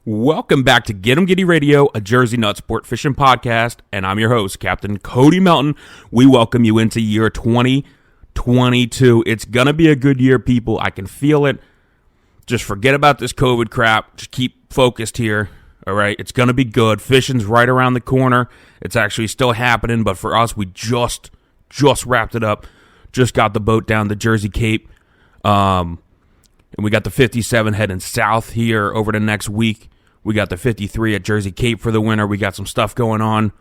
Welcome back to Get 'em Giddy Radio, a Jersey Nutz sport fishing podcast, and I'm your host, Captain Cody Melton. We welcome you into year 2022. It's going to be a good year, people. I can feel it. Just forget about this COVID crap. Just keep focused here, all right? It's going to be good. Fishing's right around the corner. It's actually still happening, but for us, we just wrapped it up. Just got the boat down the Jersey Cape. And we got the 57 heading south here over the next week. We got the 53 at Jersey Cape for the winter. We got some stuff going on.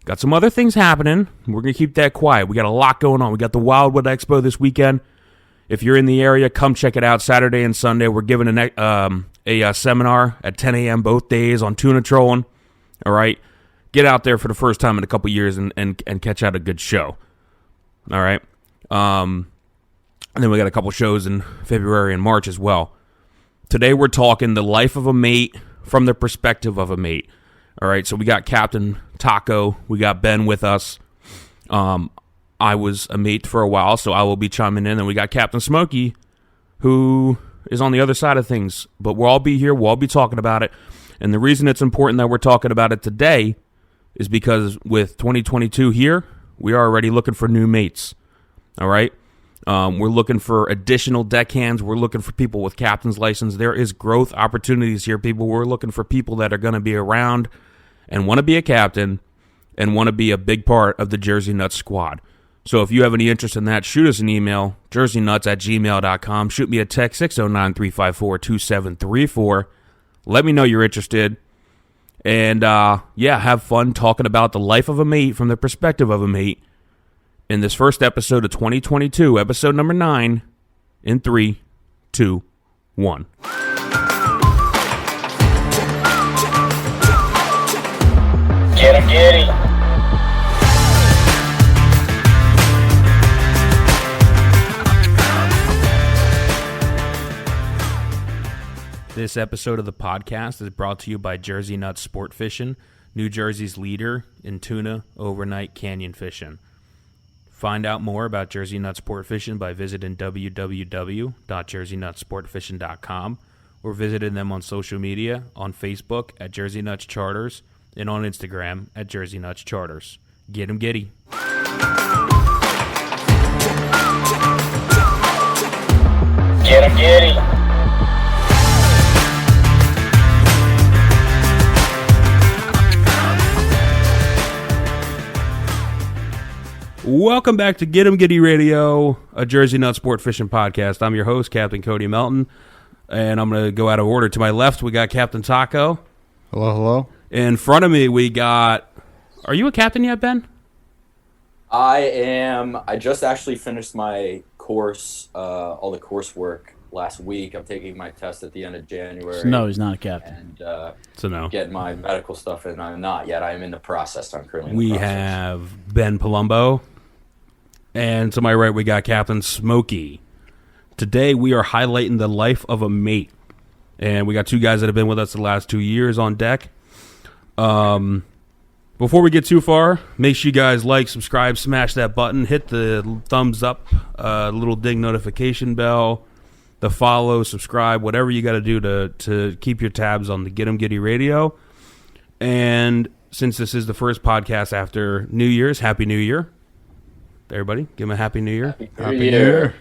Got some other things happening. We're going to keep that quiet. We got a lot going on. We got the Wildwood Expo this weekend. If you're in the area, come check it out Saturday and Sunday. We're giving a seminar at 10 a.m. both days on tuna trolling. All right? Get out there for the first time in a couple years and catch out a good show. All right? And then we got a couple shows in February and March as well. Today we're talking the life of a mate from the perspective of a mate. All right, so we got Captain Taco. We got Ben with us. I was a mate for a while, so I will be chiming in. And we got Captain Smokey, who is on the other side of things. But we'll all be here. We'll all be talking about it. And the reason it's important that we're talking about it today is because with 2022 here, we are already looking for new mates. All right? We're looking for additional deckhands. We're looking for people with captain's license. There is growth opportunities here, people. We're looking for people that are going to be around and want to be a captain and want to be a big part of the Jersey Nutz squad. So if you have any interest in that, shoot us an email, jerseynuts@gmail.com. Shoot me a text, 609-354-2734. Let me know you're interested. And, have fun talking about the life of a mate from the perspective of a mate. In this first episode of 2022, episode number 9, in 3, 2, 1. Get 'em giddy. This episode of the podcast is brought to you by Jersey Nutz Sport Fishing, New Jersey's leader in tuna overnight canyon fishing. Find out more about Jersey Nutz Sport Fishing by visiting www.jerseynutssportfishing.com or visiting them on social media on Facebook at Jersey Nutz Charters and on Instagram at Jersey Nutz Charters. Get 'em giddy. Get 'em giddy. Welcome back to Get 'em Giddy Radio, a Jersey Nutz Sport Fishing podcast. I'm your host, Captain Cody Melton, and I'm going to go out of order. To my left, we got Captain Taco. Hello, hello. In front of me, we got... Are you a captain yet, Ben? I am. I just actually finished my course, all the coursework last week. I'm taking my test at the end of January. So no, he's not a captain. And So no. getting my medical stuff in. I'm not yet. I'm in the process. I'm currently in We the process. have Ben Palumbo. And to my right, we got Captain Smokey. Today, we are highlighting the life of a mate. And we got two guys that have been with us the last 2 years on deck. Before we get too far, make sure you guys like, subscribe, smash that button, hit the thumbs up, little ding notification bell, the follow, subscribe, whatever you got to do to keep your tabs on the Get 'em Giddy Radio. And since this is the first podcast after New Year's, Happy New Year. Everybody, give them a Happy New Year. Happy New Year.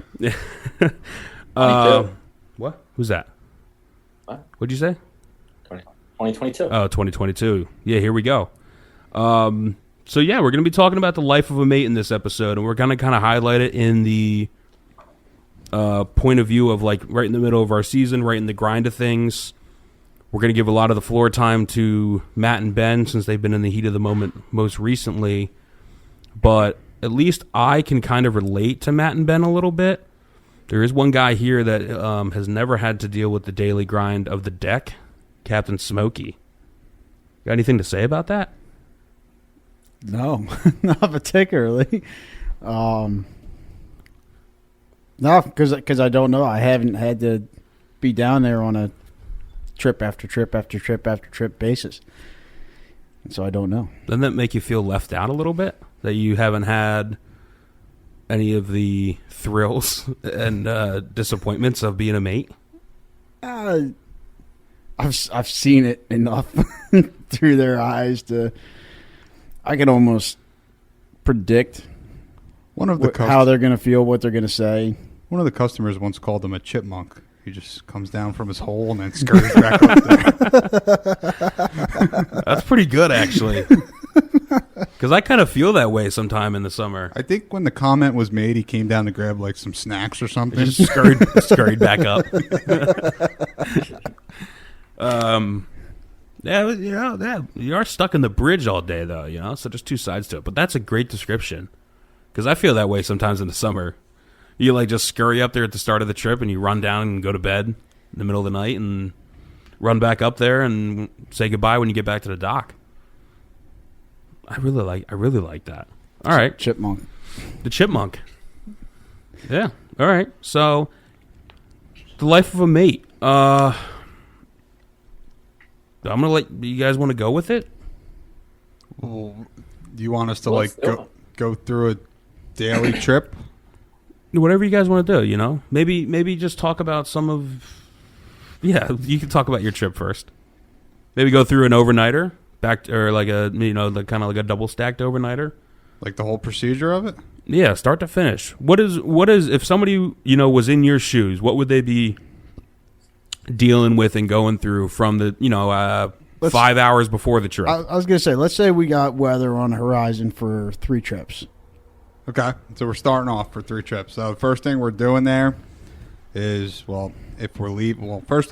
What? Who's that? What? What'd you say? 2022. Oh, 2022. Yeah, here we go. We're going to be talking about the life of a mate in this episode, and we're going to kind of highlight it in the point of view of like right in the middle of our season, right in the grind of things. We're going to give a lot of the floor time to Matt and Ben since they've been in the heat of the moment most recently, but at least I can kind of relate to Matt and Ben a little bit. There is one guy here that has never had to deal with the daily grind of the deck, Captain Smokey. Got anything to say about that? No, not particularly. No, because I don't know. I haven't had to be down there on a trip after trip after trip after trip basis. And so I don't know. Doesn't that make you feel left out a little bit? That you haven't had any of the thrills and disappointments of being a mate? I've seen it enough through their eyes I can almost predict how they're going to feel, what they're going to say. One of the customers once called him a chipmunk. He just comes down from his hole and then scurries back up there. That's pretty good, actually. Because I kind of feel that way sometime in the summer. I think when the comment was made, he came down to grab like some snacks or something. Just scurried back up. Yeah, you are stuck in the bridge all day, though, so there's two sides to it. But that's a great description, because I feel that way sometimes in the summer. You, like, just scurry up there at the start of the trip, and you run down and go to bed in the middle of the night and run back up there and say goodbye when you get back to the dock. I really like that. All right. Chipmunk. The chipmunk. Yeah. All right. So, the life of a mate. I'm going to let you guys want to go with it. Well, do you want us to go through a daily trip? Whatever you guys want to do, Maybe just talk about some of... Yeah, you can talk about your trip first. Maybe go through an overnighter, or like a, kind of like a double stacked overnighter. Like the whole procedure of it? Yeah, start to finish. What is if somebody, was in your shoes, what would they be dealing with and going through from the, 5 hours before the trip? I was going to say, let's say we got weather on the horizon for 3 trips. Okay, so we're starting off for 3 trips. So the first thing we're doing there is, if we're leaving, whatever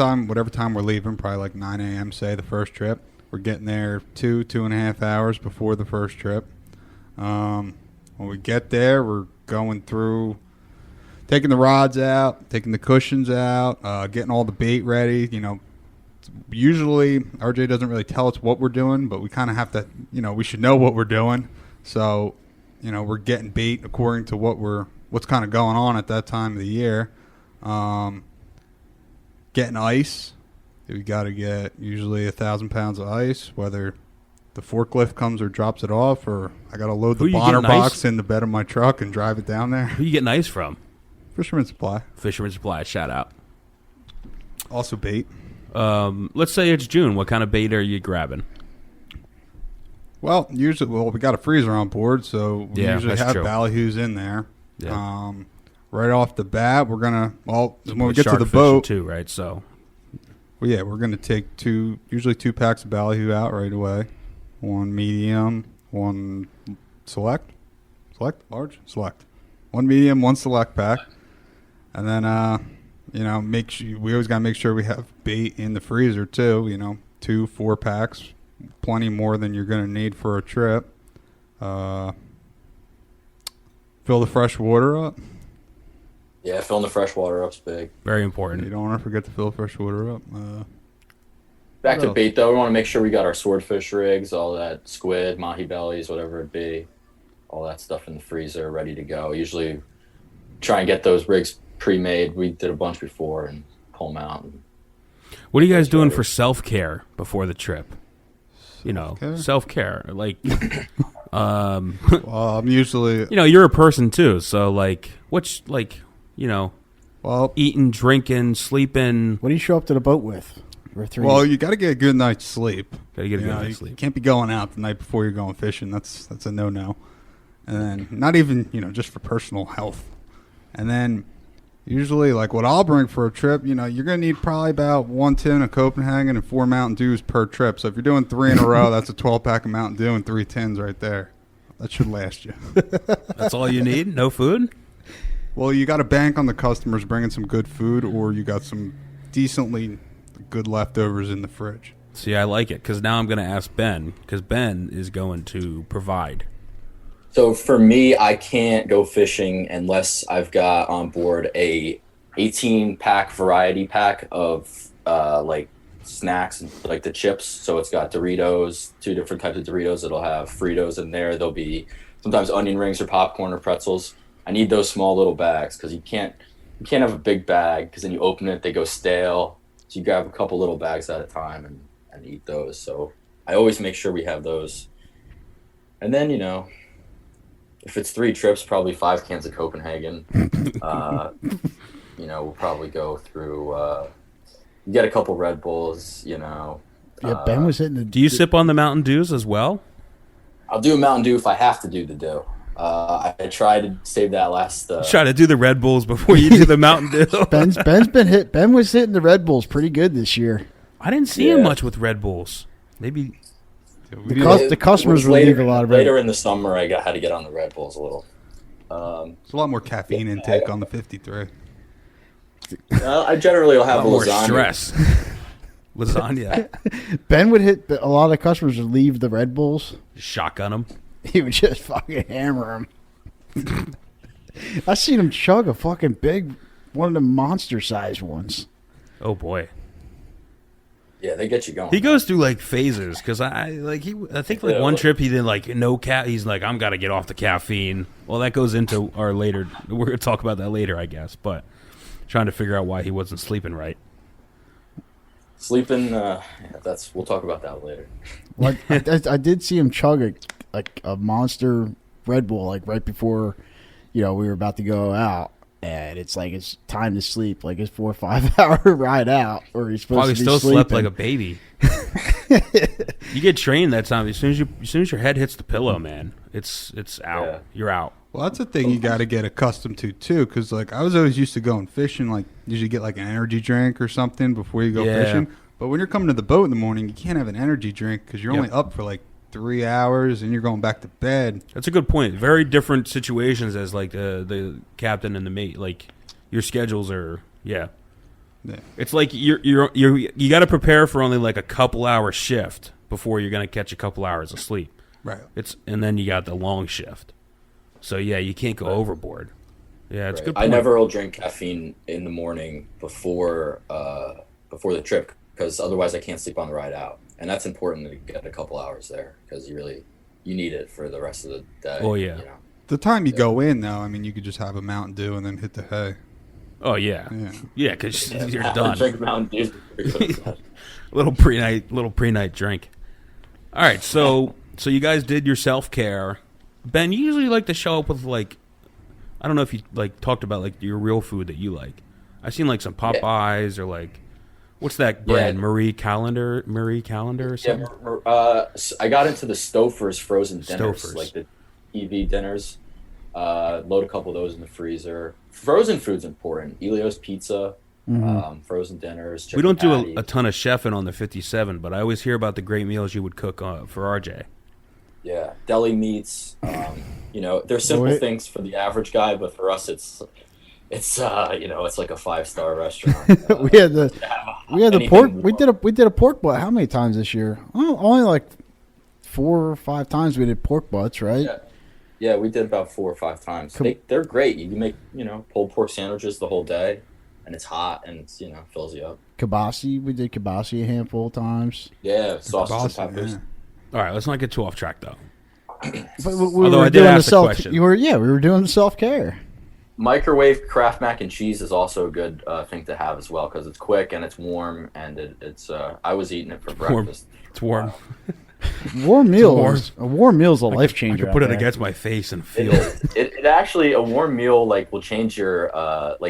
time we're leaving, probably like 9 a.m., say, the first trip, we're getting there 2.5 hours before the first trip. When we get there, we're going through, taking the rods out, taking the cushions out, getting all the bait ready. Usually RJ doesn't really tell us what we're doing, but we kind of have to, we should know what we're doing. So, we're getting bait according to what's kind of going on at that time of the year. Getting ice. We got to get usually 1,000 pounds of ice, whether the forklift comes or drops it off, or I got to load the Bonner box in the bed of my truck and drive it down there. Who you getting ice from? Fisherman Supply. Fisherman Supply, shout out. Also bait. Let's say it's June. What kind of bait are you grabbing? Well, usually, we got a freezer on board, so we usually have true. ballyhoos in there. Yeah. Right off the bat, we're gonna when we get to the Shark boat fishing too, right? So, we're gonna take usually 2 packs of ballyhoo out right away. 1 medium, 1 select, large, select. 1 medium, 1 select pack, and then make sure we always gotta make sure we have bait in the freezer too. 2 4 packs. Plenty more than you're going to need for a trip. Fill the fresh water up. Yeah, filling the fresh water up's big. very important. You don't want to forget to fill the fresh water up. Back to bait, though, we want to make sure we got our swordfish rigs, all that squid, mahi bellies, whatever it be, all that stuff in the freezer, ready to go. Usually try and get those rigs pre-made. We did a bunch before and pull them out. What are you guys doing for self-care before the trip? Self-care. Like, Well, I'm usually... you're a person, too. So, eating, drinking, sleeping. What do you show up to the boat with? For 3 Well, you got to get a good night's sleep. Got to get a good night's You sleep. can't be going out the night before you're going fishing. That's a no-no. And then not even, just for personal health. And then usually, like what I'll bring for a trip, you're going to need probably about 1 tin of Copenhagen and 4 Mountain Dews per trip. So if you're doing 3 in a row, that's a 12-pack of Mountain Dew and 3 tins right there. That should last you. That's all you need? No food? Well, you got to bank on the customers bringing some good food, or you got some decently good leftovers in the fridge. See, I like it, because now I'm going to ask Ben, because Ben is going to provide. So for me, I can't go fishing unless I've got on board a 18-pack variety pack of snacks, like the chips. So it's got Doritos, 2 different types of Doritos. It'll have Fritos in there. There'll be sometimes onion rings or popcorn or pretzels. I need those small little bags because you can't have a big bag because then you open it, they go stale. So you grab a couple little bags at a time and eat those. So I always make sure we have those. And then, if it's 3 trips, probably 5 cans of Copenhagen. We'll probably go through You get a couple Red Bulls, you know. Yeah, Ben was hitting the. Do you sip on the Mountain Dews as well? I'll do a Mountain Dew if I have to do the Dew. I try to save that last. Try to do the Red Bulls before you do the Mountain Dew. Ben's been hit. Ben was hitting the Red Bulls pretty good this year. I didn't see him much with Red Bulls. Maybe the customers were leaving a lot of Red. Later in the summer, I had to get on the Red Bulls a little. It's a lot more caffeine intake on the 53. I generally will have a more lasagna. stress. Lasagna. Ben would hit a lot of customers would leave the Red Bulls. Shotgun them. He would just fucking hammer them. I seen him chug a fucking big one of the monster-sized ones. Oh boy. Yeah, they get you going. He goes through like phases because I think one trip he did like no cat. He's like, I'm gotta get off the caffeine. Well, that goes into our later. We're gonna talk about that later, I guess. But trying to figure out why he wasn't sleeping right. Sleeping. We'll talk about that later. Well, I did see him chug a monster Red Bull like right before, we were about to go out. And it's like it's time to sleep, like it's 4 or 5 hour ride out, or he's supposed Probably to be still sleeping. slept like a baby. You get trained that time. As soon as your head hits the pillow, man, it's out. Yeah. You're out. Well, that's a thing you got to get accustomed to too, because like I was always used to going fishing, like usually get like an energy drink or something before you go fishing. But when you're coming to the boat in the morning, you can't have an energy drink because you're only up for like 3 hours and you're going back to bed. That's a good point. Very different situations as like the captain and the mate. Like your schedules are It's like you got to prepare for only like a couple hour shift before you're gonna catch a couple hours of sleep. Right. And then you got the long shift. So you can't go overboard. Yeah, it's a good point. I never will drink caffeine in the morning before the trip because otherwise I can't sleep on the ride out. And that's important to get a couple hours there because you need it for the rest of the day. Oh, yeah. The time you go in, though, I mean, you could just have a Mountain Dew and then hit the hay. Oh, yeah. Yeah, because you're done. Drink Mountain Dew. little pre-night drink. All right, so you guys did your self-care. Ben, you usually like to show up with, like, I don't know if you, like, talked about, like, your real food that you like. I've seen, like, some Popeyes or, like, what's that brand? Yeah. Marie Calendar or something? Yeah, I got into the Stouffer's frozen dinners, Stouffer's. like the TV dinners. Load a couple of those in the freezer. Frozen food's important. Elio's Pizza, frozen dinners. We don't do patty. a ton of chefing on the 57, but I always hear about the great meals you would cook for RJ. Yeah, deli meats. They're simple things for the average guy, but for us, it's it's like a 5-star restaurant. we had the pork. We did a pork butt. How many times this year? Oh, only like 4 or 5 times we did pork butts, right? Yeah, we did about 4 or 5 times. They're great. You can make pulled pork sandwiches the whole day, and it's hot and it's fills you up. Kibasi, we did kibasi a handful of times. Yeah, sausage and peppers. Yeah. All right, let's not get too off track though. But Although I did ask the question. we were doing the self-care. Microwave Kraft mac and cheese is also a good thing to have as well because it's quick and it's warm and it's. I was eating it for breakfast. It's warm. Warm meals. A warm meal's a life changer. I could put it against my face and feel. It actually a warm meal will change your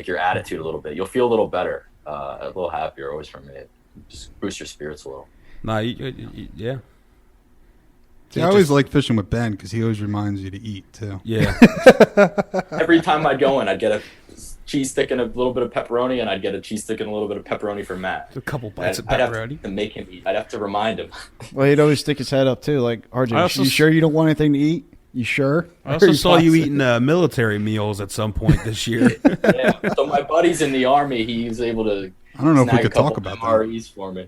your attitude a little bit. You'll feel a little better, a little happier. Always for me, just boost your spirits a little. Nah, yeah. See, I always like fishing with Ben because he always reminds you to eat too. Yeah. Every time I'd go in, I'd get a cheese stick and a little bit of pepperoni, and I'd get a cheese stick and a little bit of pepperoni for Matt. A couple bites of I'd have pepperoni. to make him eat. I'd have to remind him. Well, he'd always stick his head up too, like RJ. You sure you don't want anything to eat? You sure? I also saw you eating military meals at some point this year. Yeah. So my buddy's in the army. He was able to. I don't know if we snag could a couple talk about that. MREs for me.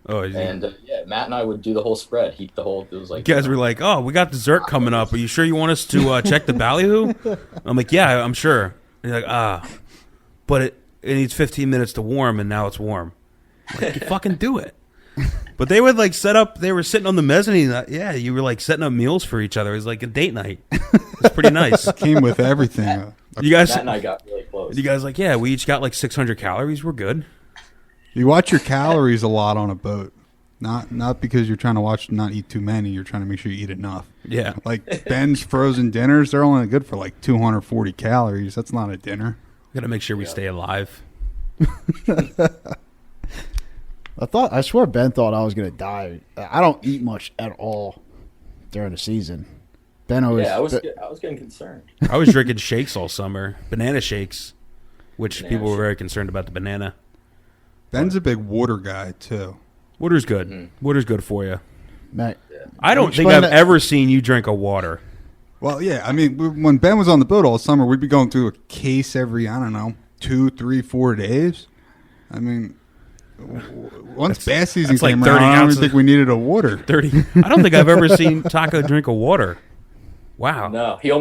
Oh, yeah. And Matt and I would do the whole spread. Heat the whole. It was like You guys were like, "Oh, we got dessert coming up. Are you sure you want us to check the ballyhoo?" I'm like, "Yeah, I'm sure." And you're like, but it needs 15 minutes to warm, and now it's warm. I'm like, you fucking do it. But they would set up. They were sitting on the mezzanine. Yeah, you were setting up meals for each other. It was like a date night. It's pretty nice. Came with everything. You guys, Matt and I got really close. you guys we each got 600 calories. We're good. You watch your calories a lot on a boat. Not because you're trying to watch not eat too many. You're trying to make sure you eat enough. Yeah. Like Ben's frozen dinners, they're only good for 240 calories. That's not a dinner. Got to make sure we stay alive. I swear Ben thought I was going to die. I don't eat much at all during the season. Ben always. Yeah, I was getting concerned. I was drinking shakes all summer, banana shakes, which Banana people were shake. very concerned about the banana. Ben's a big water guy too. Water's good. Water's good for you. Matt, I don't think Explain I've that- ever seen you drink a water. Well, yeah, I mean, when Ben was on the boat all summer, we'd be going through a case every, I don't know, 2, 3, 4 days. I mean, once bass season that's like came 30 around, I don't ounces. think we needed a water. 30. I don't think I've ever seen Taco drink a water. Wow. No, he'll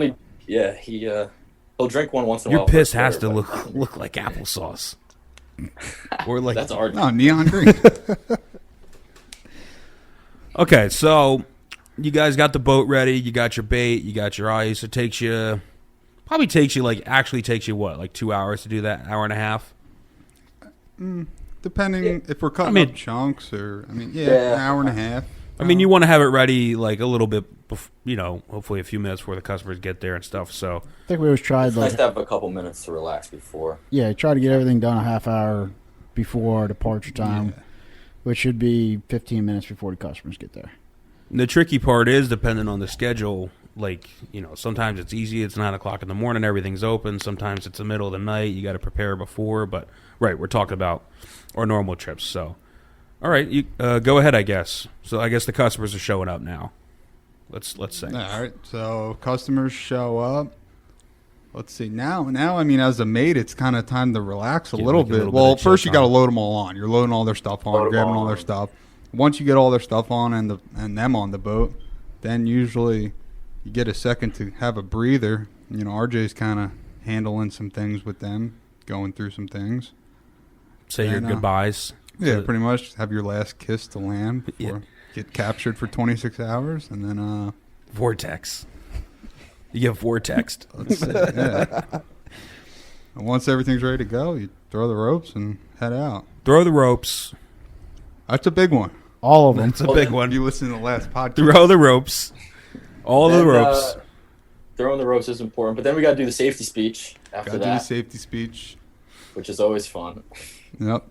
drink one once in a Your while. piss for has sure, to but- look like applesauce. Or like That's hard. No, neon green. Okay, so you guys got the boat ready, you got your bait, you got your ice. It takes you what, like 2 hours to do that, hour and a half? Depending if we're cutting I mean- up chunks or, an Yeah. hour and a half. I mean, you want to have it ready like a little bit, hopefully a few minutes before the customers get there and stuff. So I think we always tried It's nice like to have a couple minutes to relax before. try to get everything done a half hour before our departure time, which should be 15 minutes before the customers get there. the tricky part is depending on the schedule. Like, sometimes it's easy. It's 9 o'clock in the morning. Everything's open. Sometimes it's the middle of the night. You got to prepare before. But right, we're talking about our normal trips. So, all right, you go ahead. I guess. So I guess the customers are showing up now. Let's say. All right, so customers show up. Let's see. Now, I mean, as a mate, it's kind of time to relax a Yeah, little make a bit. little bit Well, of first chill you got to time. load them all on. You're loading all their stuff Load on, 'em grabbing all on. their stuff. Once you get all their stuff on and them on the boat, then usually you get a second to have a breather. RJ's kind of handling some things with them, going through some things. Say your And, goodbyes. Yeah, So- pretty much have your last kiss to land before Yeah. get captured for 26 hours, and then Vortex. You get vortexed. let's see, yeah. And once everything's ready to go, you throw the ropes and head out. Throw the ropes. That's a big one. All of them. That's a big one. You listen to the last podcast. Throw the ropes. All of the Then, ropes. Throwing the ropes is important, but then we got to do the safety speech after Got to do the that, safety speech. which is always fun. Yep.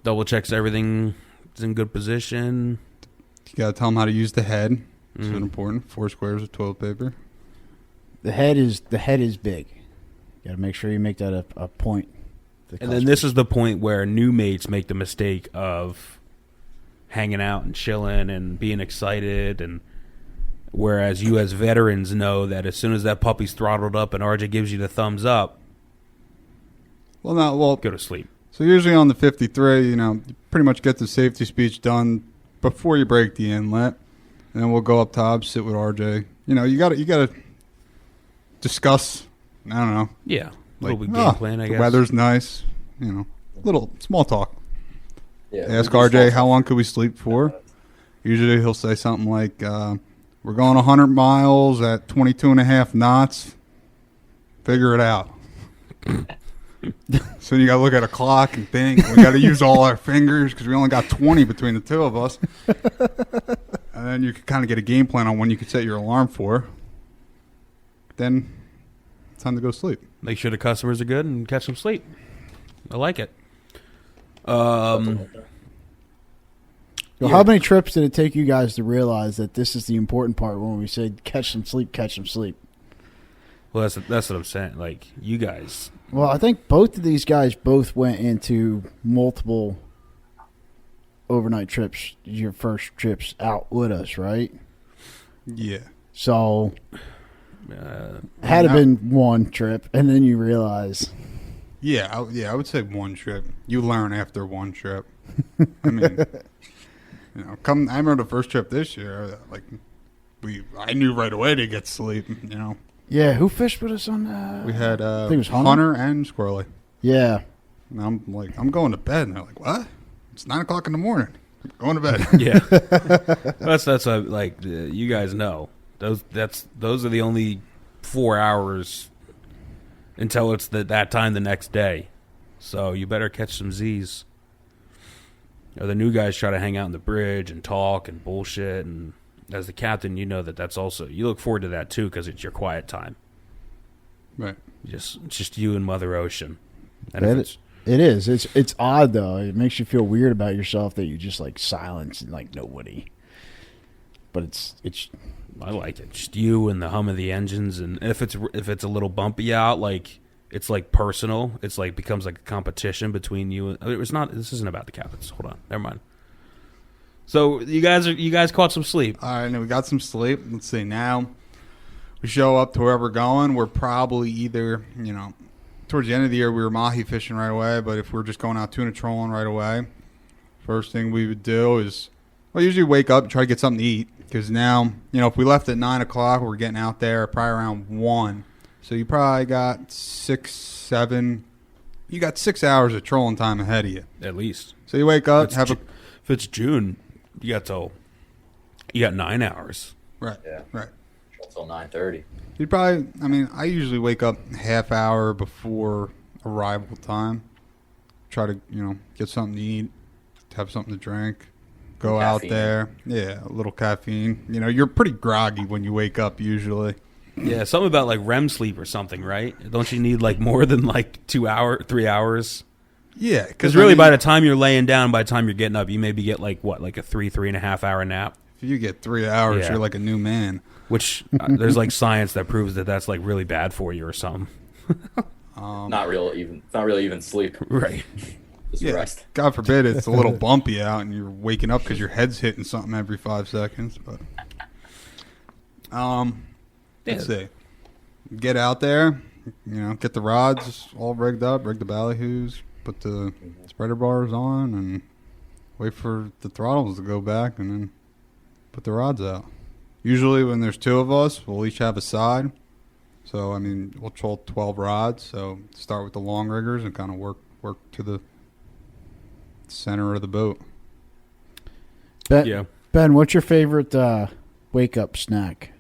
Double checks everything is in good position. You got to tell them how to use the head. It's Mhm. important. 4 squares of toilet paper. The head is big. You got to make sure you make that a point. to the And then this is the point where new mates make the mistake of hanging out and chilling and being excited, and whereas you as veterans know that as soon as that puppy's throttled up and RJ gives you the thumbs up, Well, go to sleep. so usually on the 53, you pretty much get the safety speech done before you break the inlet, and then we'll go up top, sit with RJ. You got to discuss. I don't know. Yeah. Like, little bit game plan, I the guess. weather's nice. Little small talk. Yeah. Ask we do RJ small how long could we sleep for. Usually he'll say something like, "We're going 100 miles at 22 and a half knots. Figure it out." So you got to look at a clock and think. We got to use all our fingers because we only got 20 between the two of us. And then you can kind of get a game plan on when you could set your alarm for. Then it's time to go sleep. Make sure the customers are good and catch some sleep. I like it. So how many trips did it take you guys to realize that this is the important part when we say catch some sleep, catch some sleep? Well, that's what I'm saying. Like, you guys. Well, I think both of these guys both went into multiple overnight trips, your first trips out with us, right? Yeah. So Uh, had it been one trip, and then you realize, Yeah, I would say one trip. You learn after one trip. I mean, I remember the first trip this year. I knew right away to get sleep. yeah, who fished with us on that? We had think it was Hunter and Squirrely. Yeah, And I'm like, I'm going to bed, and they're like, what? It's 9 o'clock in the morning. I'm going to bed. yeah. that's like you guys know. Those are the only 4 hours until it's that time the next day. So you better catch some Z's. The new guys try to hang out on the bridge and talk and bullshit, and as the captain, you know that's also, you look forward to that too because it's your quiet time. Right. It's just you and Mother Ocean. And Yeah, if it's It is. It's odd though. It makes you feel weird about yourself that you just like silence and like nobody. But it's. I like it. Just you and the hum of the engines, and if it's a little bumpy out, like it's like personal. It's like becomes like a competition between you. It's not. This isn't about the Captains. Hold on. Never mind. So you guys caught some sleep. All right, now we got some sleep. Let's see. Now we show up to where we're going. We're probably either, towards the end of the year we were mahi fishing right away. But if we're just going out tuna trolling right away, first thing we would do is, usually wake up and try to get something to eat. Because now, if we left at 9 o'clock, we're getting out there probably around 1. So you probably got 6, 7. You got 6 hours of trolling time ahead of you. At least. So you wake up, If it's June, you got 9 hours. Right. Yeah. Right. Until 9:30. You'd probably, I usually wake up half hour before arrival time. Try to, get something to eat, have something to drink, go out there. Yeah, a little caffeine. You're pretty groggy when you wake up usually. Yeah, something about like REM sleep or something, right? Don't you need like more than like 3 hours? Yeah. Because really by the time you're laying down, by the time you're getting up, you maybe get like what, like a 3.5 hour nap? If you get 3 hours, Yeah. you're like a new man. Which there's like science that proves that that's like really bad for you or something. Not really even sleep. Right. Just Yeah, rest. God forbid it's a little bumpy out and you're waking up because your head's hitting something every 5 seconds. But let's see. Get out there, get the rods all rigged up, rig the ballyhoos, put the spreader bars on, and wait for the throttles to go back, and then put the rods out. Usually when there's 2 of us, we'll each have a side. So, we'll troll 12 rods. So start with the long riggers and kind of work to the center of the boat. Ben, what's your favorite wake up snack?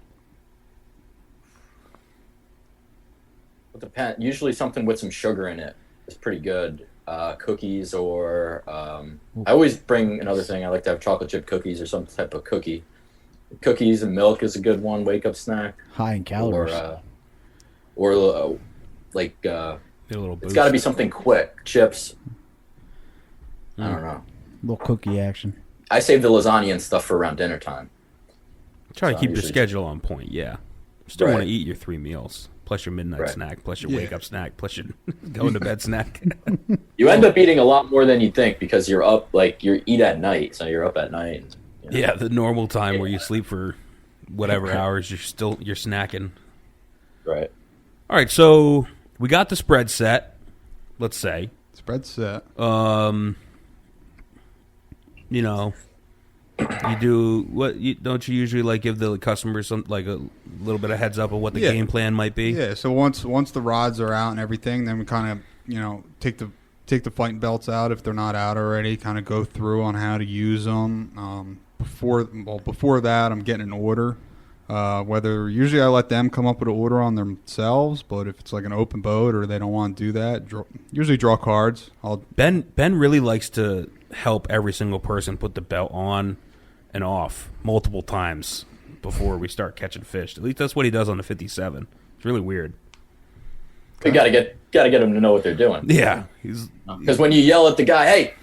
It depends. Usually something with some sugar in it is pretty good. Cookies or I always bring another thing. I like to have chocolate chip cookies or some type of cookie. Cookies and milk is a good one wake up snack. High in calories. Or A little it's boost. got to be something quick. Chips. I don't know. Little cookie action. I save the lasagna and stuff for around dinner time. Try to So keep your usually- schedule on point, yeah. Still Right. want to eat your 3 meals, plus your midnight Right. snack, plus your Yeah. wake-up snack, plus your going to bed snack. You end up eating a lot more than you think because you're up, you eat at night, so you're up at night. And, Yeah, the normal time where you sleep for whatever hours, you're snacking. Right. All right, so we got the spread set, let's say. Spread set. You do what? Don't you usually like give the customer some like a little bit of heads up of what the Yeah. game plan might be? Yeah, so once the rods are out and everything, then we kind of, take the fighting belts out if they're not out already, kind of go through on how to use them. Before that, I'm getting an order. Whether usually I let them come up with an order on themselves, but if it's like an open boat or they don't want to do that, usually draw cards. Ben really likes to help every single person put the belt on and off multiple times before we start catching fish. At least that's what he does on the 57. It's really weird. We gotta get them to know what they're doing. Yeah, Because when you yell at the guy, hey,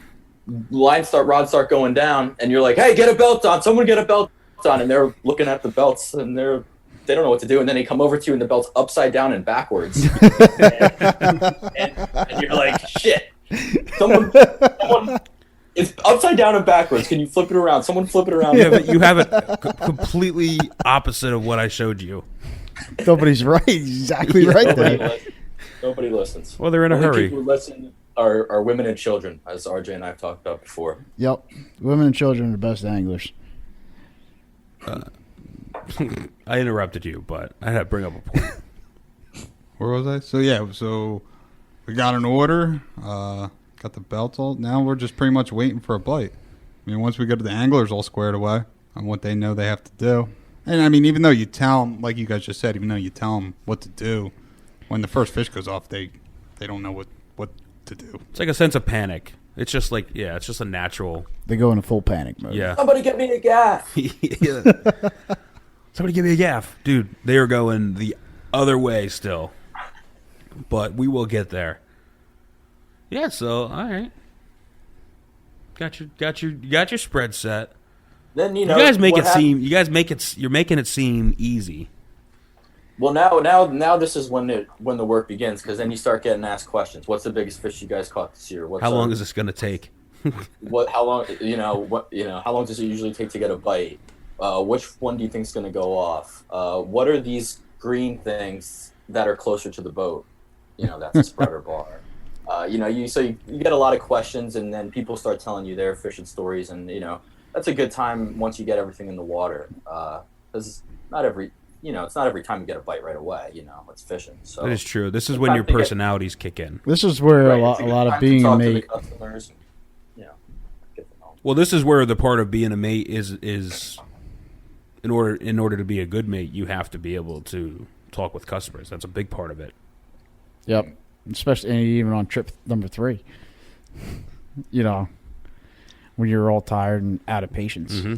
rods start going down, and you're like, hey, get a belt on, someone get a belt on, and they're looking at the belts and they don't know what to do, and then they come over to you and the belt's upside down and backwards. and you're like, shit. Someone it's upside down and backwards. Can you flip it around? Someone flip it around. you have it completely opposite of what I showed you. Nobody's right. Exactly right there. Nobody listens. Well, they're in a Only hurry. People who listen are women and children, as RJ and I have talked about before. Yep. Women and children are the best anglers. I interrupted you, but I had to bring up a point. Where was I? So we got an order, got the belts all. Now we're just pretty much waiting for a bite. Once we get the anglers all squared away on what they know they have to do, and even though you tell them, like you guys just said, even though you tell them what to do, when the first fish goes off, they don't know what to do. It's like a sense of panic. It's just like, it's just a natural. They go into full panic mode. Yeah. Somebody get me a gaff. Yeah. Somebody give me a gaff. Dude, they are going the other way still. But we will get there. Yeah. So all right. Got your spread set. Then You guys make it seem. You're making it seem easy. Well, now this is when the work begins, because then you start getting asked questions. What's the biggest fish you guys caught this year? How long is this going to take? How long? How long does it usually take to get a bite? Which one do you think is going to go off? What are these green things that are closer to the boat? That's a spreader bar. You get a lot of questions, and then people start telling you their fishing stories, and that's a good time once you get everything in the water. Because it's not every time you get a bite right away. It's fishing. So that is true. This is when your personalities kick in. This is where right, a lot of being a mate. Well, this is where the part of being a mate is in order to be a good mate, you have to be able to talk with customers. That's a big part of it. Yep, especially even on trip number 3. When you're all tired and out of patience. Mm-hmm.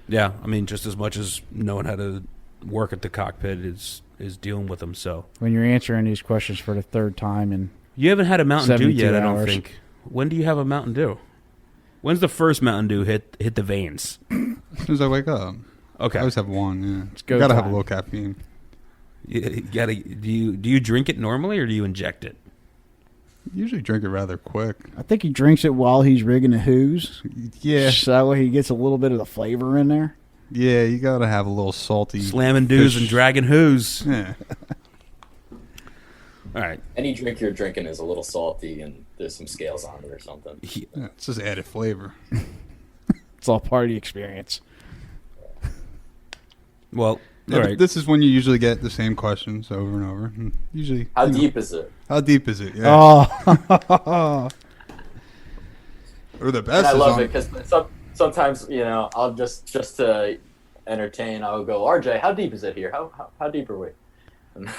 Yeah, I mean, just as much as knowing how to work at the cockpit is dealing with them. So when you're answering these questions for the 3rd time, and you haven't had a Mountain Dew yet, hours. I don't think. When do you have a Mountain Dew? When's the first Mountain Dew hit the veins? As soon as I wake up. Okay. I always have one. Yeah, it's go gotta time. have a little caffeine. You gotta. Do you drink it normally or do you inject it? Usually drink it rather quick. I think he drinks it while he's rigging the hooves. Yeah. So that way he gets a little bit of the flavor in there. Yeah, you gotta have a little salty. Slamming Dews and dragging whoos. Yeah. All right. Any drink you're drinking is a little salty, and there's some scales on it or something. Yeah, it's just added flavor. It's all part of the experience. Well, Yeah, all but right. this is when you usually get the same questions over and over. And usually, How deep is it? How deep is it? Yeah. Oh, Or the And best. I is love on- it because sometimes I'll just to entertain, I'll go, RJ, how deep is it here? How deep are we? And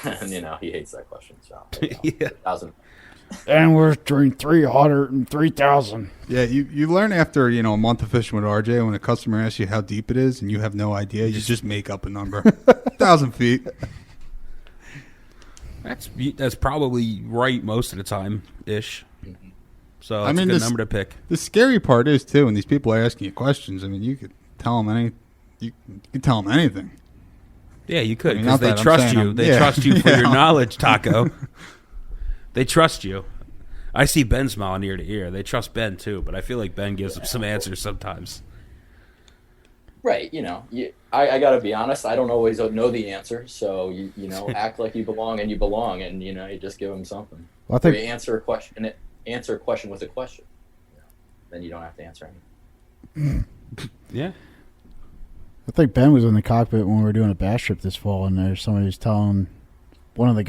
he hates that question. So Yeah. 1,000. and we're between 300 and 3,000. Yeah, you learn after a month of fishing with RJ when a customer asks you how deep it is and you have no idea, you just make up a number. 1,000 feet. That's probably right most of the time ish. So it's I mean, a good this- number to pick. The scary part is too when these people are asking you questions. I mean, you could tell them you could tell them anything. Yeah, you could I mean, because not they that I'm trust saying you. I'm- They yeah. trust you for Yeah. your knowledge, Taco. They trust you. I see Ben smiling ear to ear. They trust Ben too, but I feel like Ben gives them some answers sometimes. Right. I got to be honest. I don't always know the answer. So, act like you belong, and you just give them something. Well, I Or think you answer a question with a question. Then you don't have to answer anything. Yeah. I think Ben was in the cockpit when we were doing a bass trip this fall, and there's somebody was telling one of the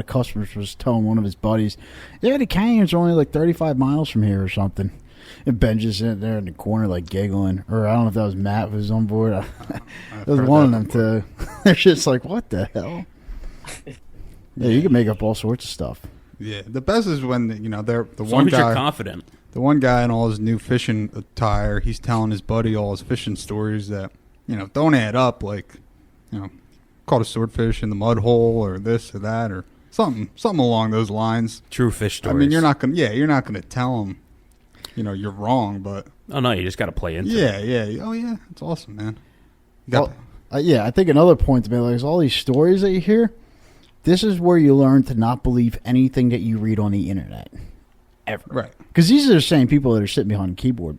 customers was telling one of his buddies, "Yeah, the canyon's only like 35 miles from here or something." And Ben just sitting there in the corner like giggling, or I don't know if that was Matt who was on board. It was one of them too. They're just like, "What the hell?" Yeah, you can make up all sorts of stuff. Yeah, the best is when they're the As one long as you're guy. confident. The one guy in all his new fishing attire, he's telling his buddy all his fishing stories that don't add up. Like caught a swordfish in the mud hole, or this or that, or something along those lines. True fish stories. I mean, you're not gonna tell him, you're wrong, but Oh no, you just got to play into it. yeah. Oh yeah, it's awesome, man. You got Well, yeah, I think another point to be like is all these stories that you hear. This is where you learn to not believe anything that you read on the internet, ever. right. Because these are the same people that are sitting behind a keyboard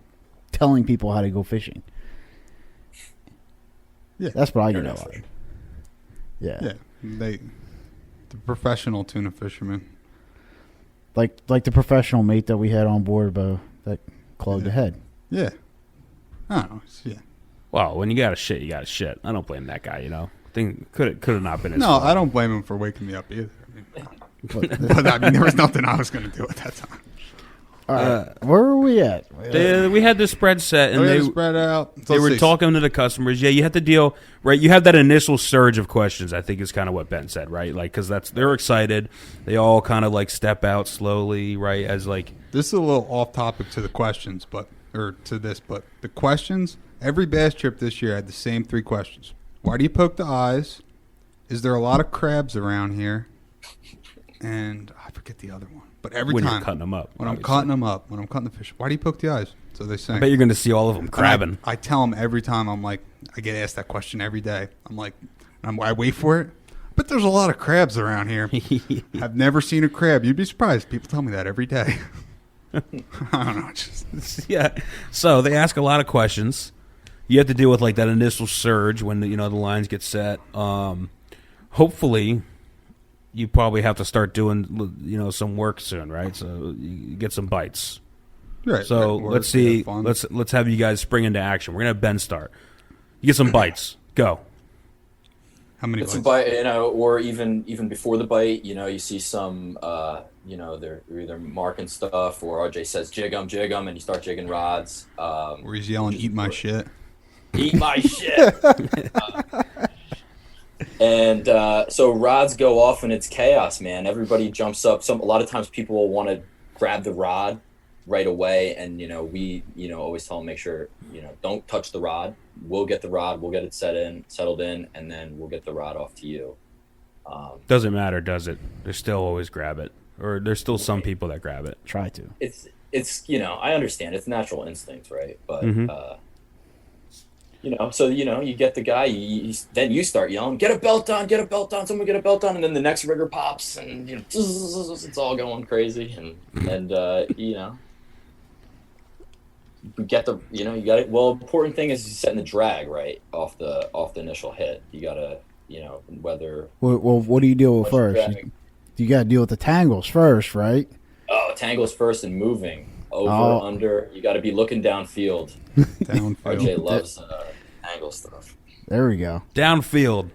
telling people how to go fishing. Yeah, That's what I get Internet out of it. fishing. Yeah. the professional tuna fishermen. Like the professional mate that we had on board that clogged the head. Yeah, I don't know. Yeah. Well, when you got to shit, you got to shit. I don't blame that guy. Think could have not been his No, fault. I don't blame him for waking me up either. But I mean, there was nothing I was going to do at that time. All right. Where are we at? We had this spread set, and We had they to spread out. So they let's were see. talking to the customers. Yeah, you have to deal right. You have that initial surge of questions. I think is kind of what Ben said, right? Like because they're excited. They all kind of like step out slowly, right? As like This is a little off topic to the questions, but the questions. Every bass trip this year had the same 3 questions. Why do you poke the eyes? Is there a lot of crabs around here? And I forget the other one. But every when time you're cutting them up, when obviously. I'm cutting them up, when I'm cutting the fish, why do you poke the eyes? So they say. I bet you're going to see all of them And crabbing. I tell them every time. I'm like, I get asked that question every day. I'm like, I wait for it. But there's a lot of crabs around here. I've never seen a crab. You'd be surprised. People tell me that every day. I don't know. Yeah. So they ask a lot of questions. You have to deal with like that initial surge when the lines get set. Hopefully, you probably have to start doing some work soon, right? So you get some bites. Right. So Right. let's see. Let's have you guys spring into action. We're gonna have Ben start. You get some bites. Go. How many? It's a bites? bite, or even before the bite, you see some, they're either marking stuff, or RJ says jig 'em, and you start jigging rods. Where he's yelling, "Eat my shit." Eat my shit. And so rods go off and it's chaos, man. Everybody jumps up. A lot of times people will want to grab the rod right away, and we always tell them, make sure don't touch the rod. We'll get the rod, we'll get it settled in, and then we'll get the rod off to you. Doesn't matter, does it? They still always grab it, or there's still some people that grab it. Try to. It's I understand it's natural instinct, right? But so you get the guy, then you start yelling, get a belt on, someone get a belt on, and then the next rigger pops, and it's all going crazy, and you get the you got it. Well, important thing is setting the drag right off the initial hit. You gotta whether Well, what do you deal with first? You got to deal with the tangles first, right? Tangles first and moving over under. You got to be looking downfield. Downfield. RJ loves angle stuff. There we go. Downfield.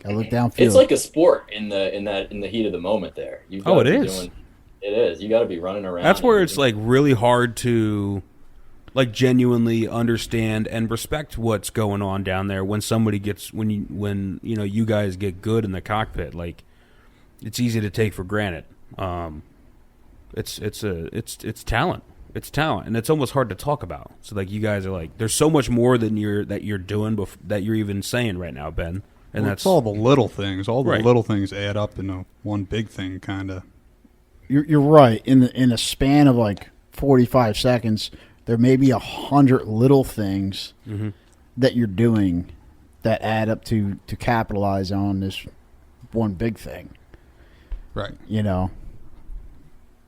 I look downfield. It's like a sport in the heat of the moment. There, it is. It is. You got to be running around. That's where it's like really hard to like genuinely understand and respect what's going on down there when somebody gets when you guys get good in the cockpit. Like it's easy to take for granted. It's talent. It's talent, and it's almost hard to talk about. So like you guys are like, there's so much more than you're doing that you're even saying right now, Ben. And that's it's all the little things. All the Right. little things add up into one big thing, kind of. You're right. In a span of like 45 seconds, there may be 100 little things that you're doing that add up to capitalize on this one big thing. Right.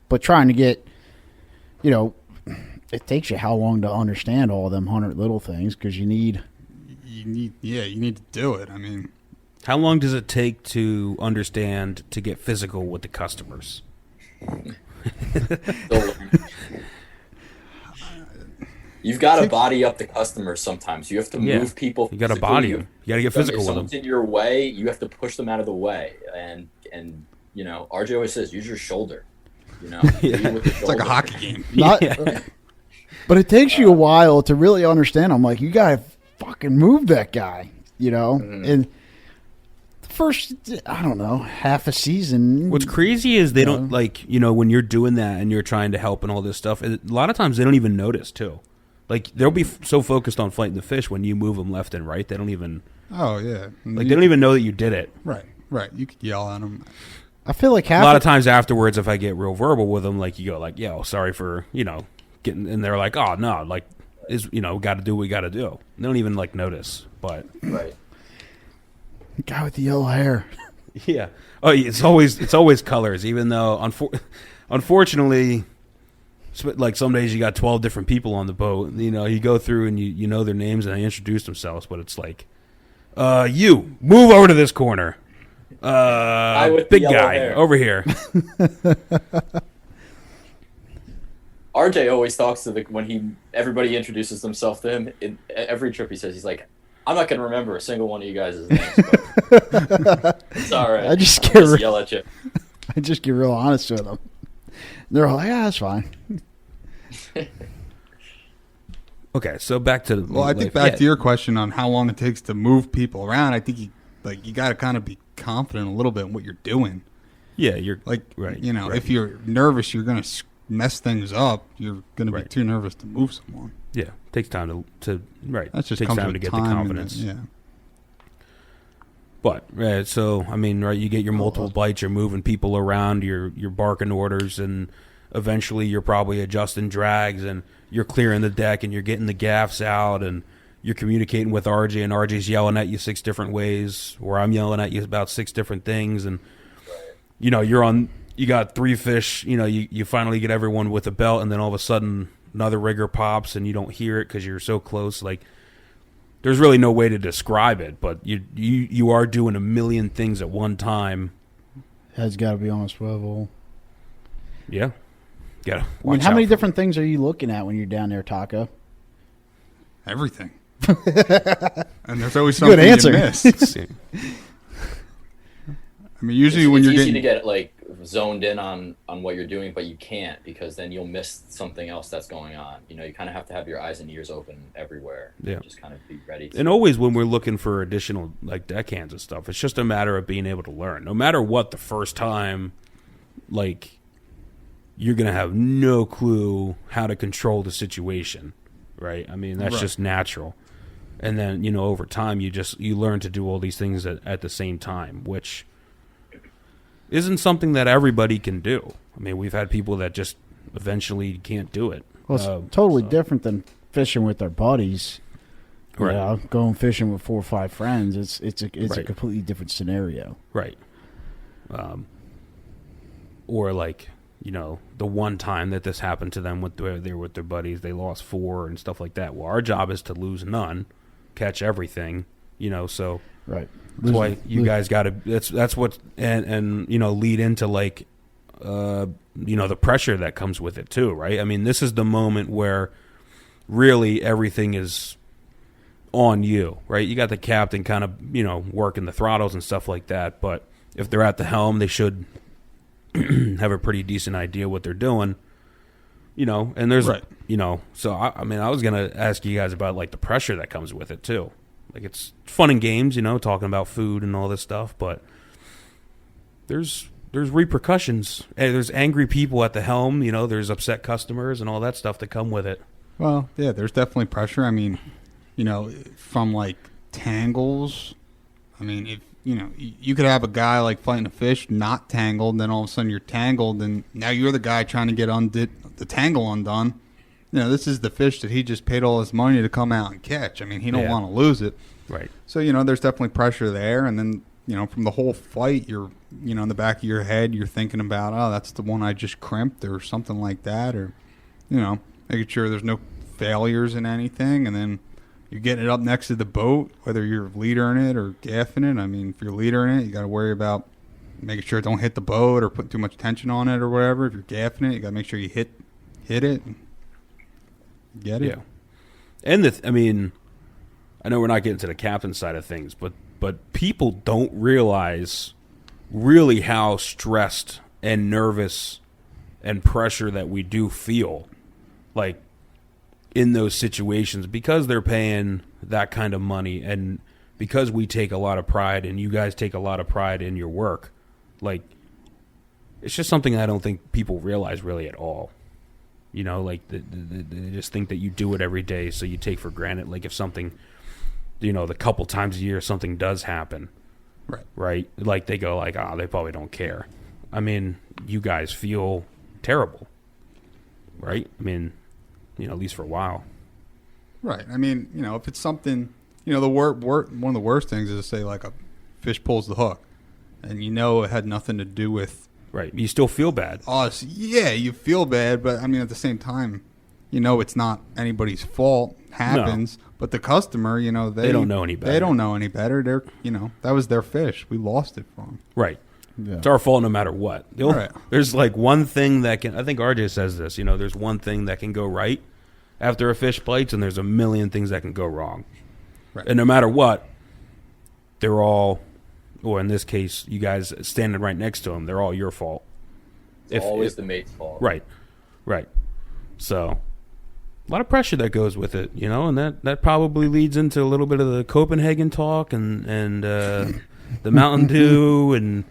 But trying to get, it takes you how long to understand all them 100 little things because you need to do it. I mean, how long does it take to understand to get physical with the customers? You've got to body up the customers sometimes. You have to move people. You got to body them. You got to get physical with them. If someone's in your way, you have to push them out of the way. And RJ always says, use your shoulder. it's like a hockey game. But it takes you a while to really understand. I'm like, you got to fucking move that guy, And the first, I don't know, half a season. What's crazy is they don't, when you're doing that and you're trying to help and all this stuff, a lot of times they don't even notice, too. Like, they'll be so focused on fighting the fish when you move them left and right, they don't even... Oh, yeah. Like, they don't even know that you did it. Right. You could yell at them. I feel like a lot of times afterwards, if I get real verbal with them, like, you go, like, yo, sorry for, getting... And they're like, oh, no, like, got to do what we got to do. They don't even, like, notice, but... Right. The guy with the yellow hair. Yeah. Oh, it's always colors, even though, unfortunately... Like some days you got 12 different people on the boat. You go through and you know their names and they introduce themselves, but it's like, you move over to this corner. Big guy hair. over here. RJ always talks to when everybody introduces themselves to him. In every trip he says, he's like, I'm not going to remember a single one of you guys' names. But it's all right. I just yell at you. I just get real honest with them. They're all like, yeah, that's fine. Okay, so back to I think back to your question on how long it takes to move people around. I think you got to kind of be confident a little bit in what you're doing. Yeah, you're like right. If you're nervous, you're going to mess things up. You're going to be too nervous to move someone. Yeah, takes time to right. That just takes comes time with to get the confidence. Yeah. But so I mean, right? You get your multiple bites. You're moving people around. You're barking orders, and eventually you're probably adjusting drags, and you're clearing the deck, and you're getting the gaffs out, and you're communicating with RJ, and RJ's yelling at you 6 different ways, or I'm yelling at you about 6 different things, and you know you got 3 fish. You know, you finally get everyone with a belt, and then all of a sudden another rigger pops, and you don't hear it because you're so close. Like, there's really no way to describe it, but you are doing a million things at one time. Has got to be on a swivel. Yeah. Gotta I mean, how many different things are you looking at when you're down there, Taco? Everything. And there's always something Good answer. you miss. I mean, usually when it's you're easy getting to get like zoned in on what you're doing, but you can't, because then you'll miss something else that's going on. You know, you kind of have to have your eyes and ears open everywhere. Yeah. Just kind of be ready. And always when we're looking for additional like deckhands and stuff, it's just a matter of being able to learn. No matter what, the first time, like, you're gonna have no clue how to control the situation, right? I mean, that's just natural. And then, you know, over time, you learn to do all these things at the same time, which isn't something that everybody can do. I mean, we've had people that just eventually can't do it. Well, it's totally different than fishing with their buddies. Right. You know, going fishing with 4 or 5 friends. It's a Right. completely different scenario. Right. Or like, you know, the one time that this happened to them they were with their buddies, they lost 4 and stuff like that. Well, our job is to lose none, catch everything, you know, so Right. that's why you guys got to, that's what, and, you know, lead into like, you know, the pressure that comes with it too, right? I mean, this is the moment where really everything is on you, right? You got the captain kind of, you know, working the throttles and stuff like that, but if they're at the helm, they should have a pretty decent idea what they're doing, you know, and there's, you know, so I mean, I was going to ask you guys about like the pressure that comes with it too. Like, it's fun and games, you know, talking about food and all this stuff, but there's repercussions. Hey, there's angry people at the helm, you know, there's upset customers and all that stuff that come with it. Well, yeah, there's definitely pressure. I mean, you know, from like tangles, I mean, if, you know, you could have a guy like fighting a fish not tangled, and then all of a sudden you're tangled, and now you're the guy trying to get the tangle undone. You know, this is the fish that he just paid all his money to come out and catch. I mean, he don't want to lose it. Right. So, you know, there's definitely pressure there. And then, you know, from the whole fight, you're, you know, in the back of your head, you're thinking about, oh, that's the one I just crimped or something like that. Or, you know, making sure there's no failures in anything. And then you're getting it up next to the boat, whether you're leadering it or gaffing it. I mean, if you're leadering it, you got to worry about making sure it don't hit the boat or put too much tension on it or whatever. If you're gaffing it, you got to make sure you hit it. Get it? Yeah. And I mean, I know we're not getting to the captain side of things, but people don't realize really how stressed and nervous and pressure that we do feel, like, in those situations, because they're paying that kind of money, and because we take a lot of pride, and you guys take a lot of pride in your work. Like, it's just something I don't think people realize really at all. You know, like, they just think that you do it every day, so you take for granted. Like, if something, you know, the couple times a year something does happen, right? Like, they go like, they probably don't care. I mean, you guys feel terrible, right? I mean, you know, at least for a while. Right. I mean, you know, if it's something, you know, one of the worst things is to say, like, a fish pulls the hook, and you know it had nothing to do with. Right. You still feel bad. Us. Yeah, you feel bad, but, I mean, at the same time, you know it's not anybody's fault. Happens. No. But the customer, you know, they don't know any better. They don't know any better. They're, you know, that was their fish. We lost it for them. Right. Yeah. It's our fault no matter what. Right. There's like one thing that can, I think RJ says this, you know, there's one thing that can go right after a fish bites, and there's a million things that can go wrong. Right. And no matter what, they're all, or in this case, you guys standing right next to them, they're all your fault. It's always the mate's fault. Right. So, a lot of pressure that goes with it, you know, and that probably leads into a little bit of the Copenhagen talk and the Mountain Dew and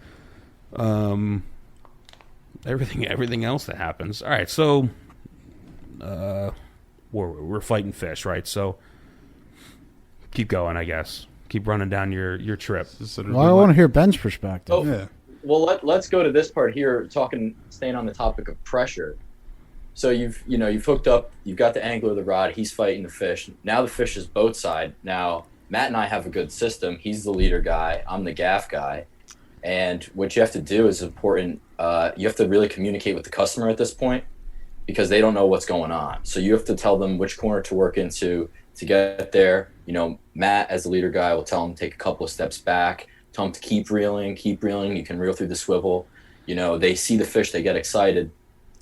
everything else that happens. All right, so we're fighting fish, right? So keep going, I guess. keep running down your trip. Well, I want to hear Ben's perspective. Oh, Yeah. Well, let's go to this part here, staying on the topic of pressure. So you've hooked up, you've got the angler of the rod, he's fighting the fish. Now the fish is boat side. Now Matt and I have a good system. He's the leader guy, I'm the gaff guy. And what you have to do is important. You have to really communicate with the customer at this point because they don't know what's going on. So you have to tell them which corner to work into to get there. Matt, as the leader guy, will tell them to take a couple of steps back, tell them to keep reeling. You can reel through the swivel. They see the fish, they get excited.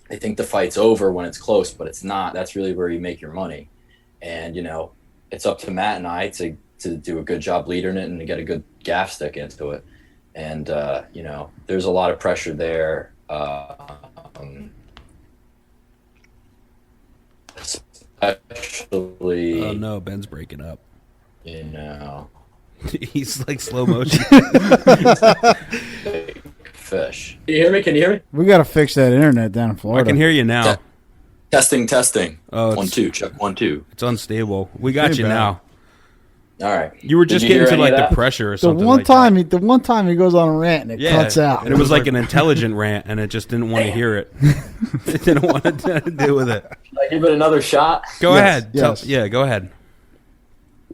They think the fight's over when it's close, but it's not. That's really where you make your money. And, it's up to Matt and I to do a good job leading it and to get a good gaff stick into it. And, there's a lot of pressure there. Especially. Oh, no, Ben's breaking up. He's like slow motion. Fish. Can you hear me? We got to fix that internet down in Florida. I can hear you now. Testing. Oh, 1 2 check 1 2. It's unstable. We got you now. All right. You were just getting to like the pressure or something. The one time he goes on a rant and it cuts out. And it was like an intelligent rant, and it just didn't want to hear it. It didn't want to deal with it. Should I give it another shot? Go ahead. Yes. Go ahead.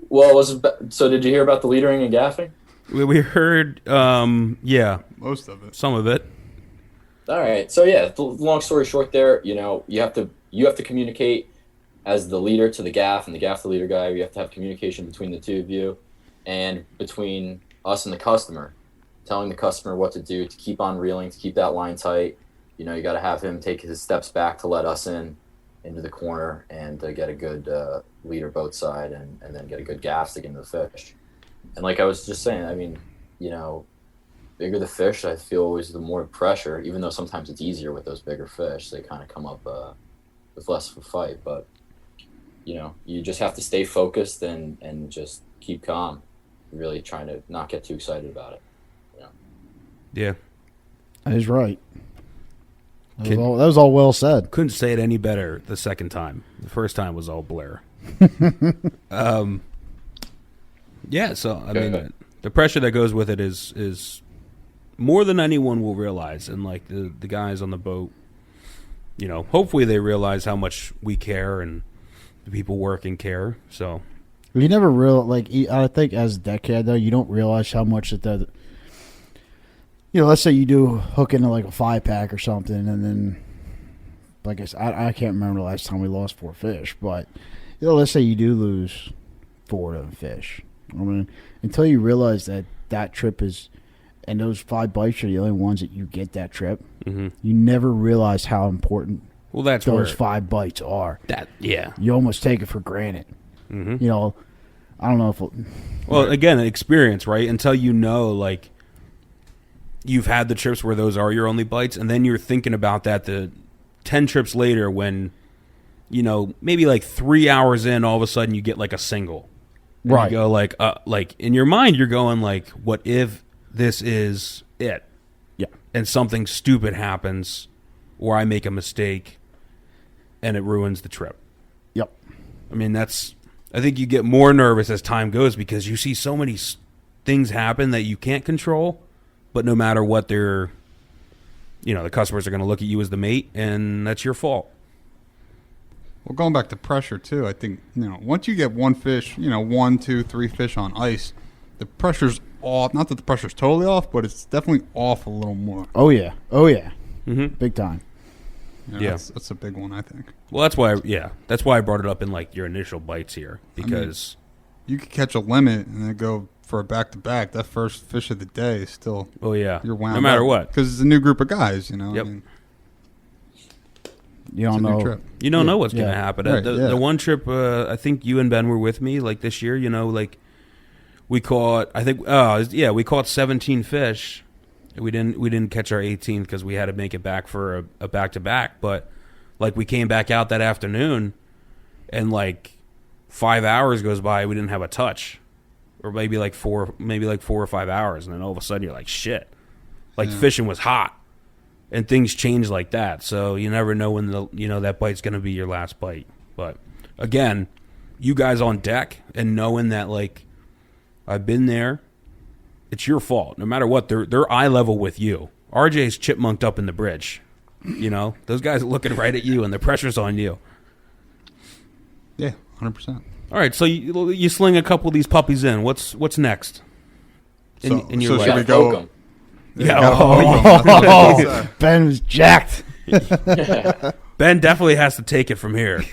Well, so did you hear about the leadering and gaffing? We heard, Most of it. some of it. All right. So yeah, the long story short, there, you have to communicate as the leader to the gaff and the gaff the leader guy. You have to have communication between the two of you, and between us and the customer, telling the customer what to do to keep on reeling, to keep that line tight. You got to have him take his steps back to let us into the corner and get a good leader boat side and then get a good gaff stick into the fish. And like I was just saying, I mean, bigger the fish, I feel always the more pressure, even though sometimes it's easier with those bigger fish. They kind of come up with less of a fight. But, you just have to stay focused and just keep calm, really trying to not get too excited about it. Yeah. That is right. That was all well said. Couldn't say it any better the second time. The first time was all blur. Yeah, so, I mean, the pressure that goes with it is more than anyone will realize. And, like, the guys on the boat, hopefully they realize how much we care and the people working care. So You never I think as a deckhand, though, you don't realize how much that let's say you do hook into like a 5-pack or something, and then, like I can't remember the last time we lost 4 fish, but, let's say you do lose 4 of them fish. I mean, until you realize that trip is, and those 5 bites are the only ones that you get that trip, you never realize how important that's those where 5 bites are. Yeah. You almost take it for granted. I don't know if... Well, again, experience, right? Until like, you've had the trips where those are your only bites, and then you're thinking about that the 10 trips later when, maybe like 3 hours in, all of a sudden you get like a single. And right. You go like in your mind, you're going like, what if this is it? Yeah. And something stupid happens, or I make a mistake, and it ruins the trip. Yep. I mean, I think you get more nervous as time goes because you see so many things happen that you can't control, but no matter what the customers are going to look at you as the mate, and that's your fault. Well, going back to pressure, too, I think, once you get one fish, 1, 2, 3 fish on ice, the pressure's off. Not that the pressure's totally off, but it's definitely off a little more. Oh, yeah. Mm-hmm. Big time. Yeah. That's a big one, I think. Well, that's why I brought it up in, like, your initial bites here, because... you could catch a limit and then go for a back-to-back. That first fish of the day is still... Oh, yeah. You're wound no matter up. what. Because it's a new group of guys, Yep. I mean, You don't know. Trip. You don't know what's going to happen. Right, The one trip, I think you and Ben were with me, like, this year, like, we caught, we caught 17 fish. We didn't catch our 18th because we had to make it back for a back-to-back, but, like, we came back out that afternoon, and, like, 5 hours goes by, we didn't have a touch. Or maybe like 4 or 5 hours, and then all of a sudden you're like, shit. Like, fishing was hot. And things change like that. So you never know when that bite's going to be your last bite. But again, you guys on deck and knowing that, like, I've been there. It's your fault. No matter what, they're eye level with you. RJ's chipmunked up in the bridge. You know, those guys are looking right at you, and the pressure's on you. Yeah, 100%. All right, so you sling a couple of these puppies in. What's next in your so life? should we Poke go? 'em. Yeah. Ben was jacked. Ben definitely has to take it from here.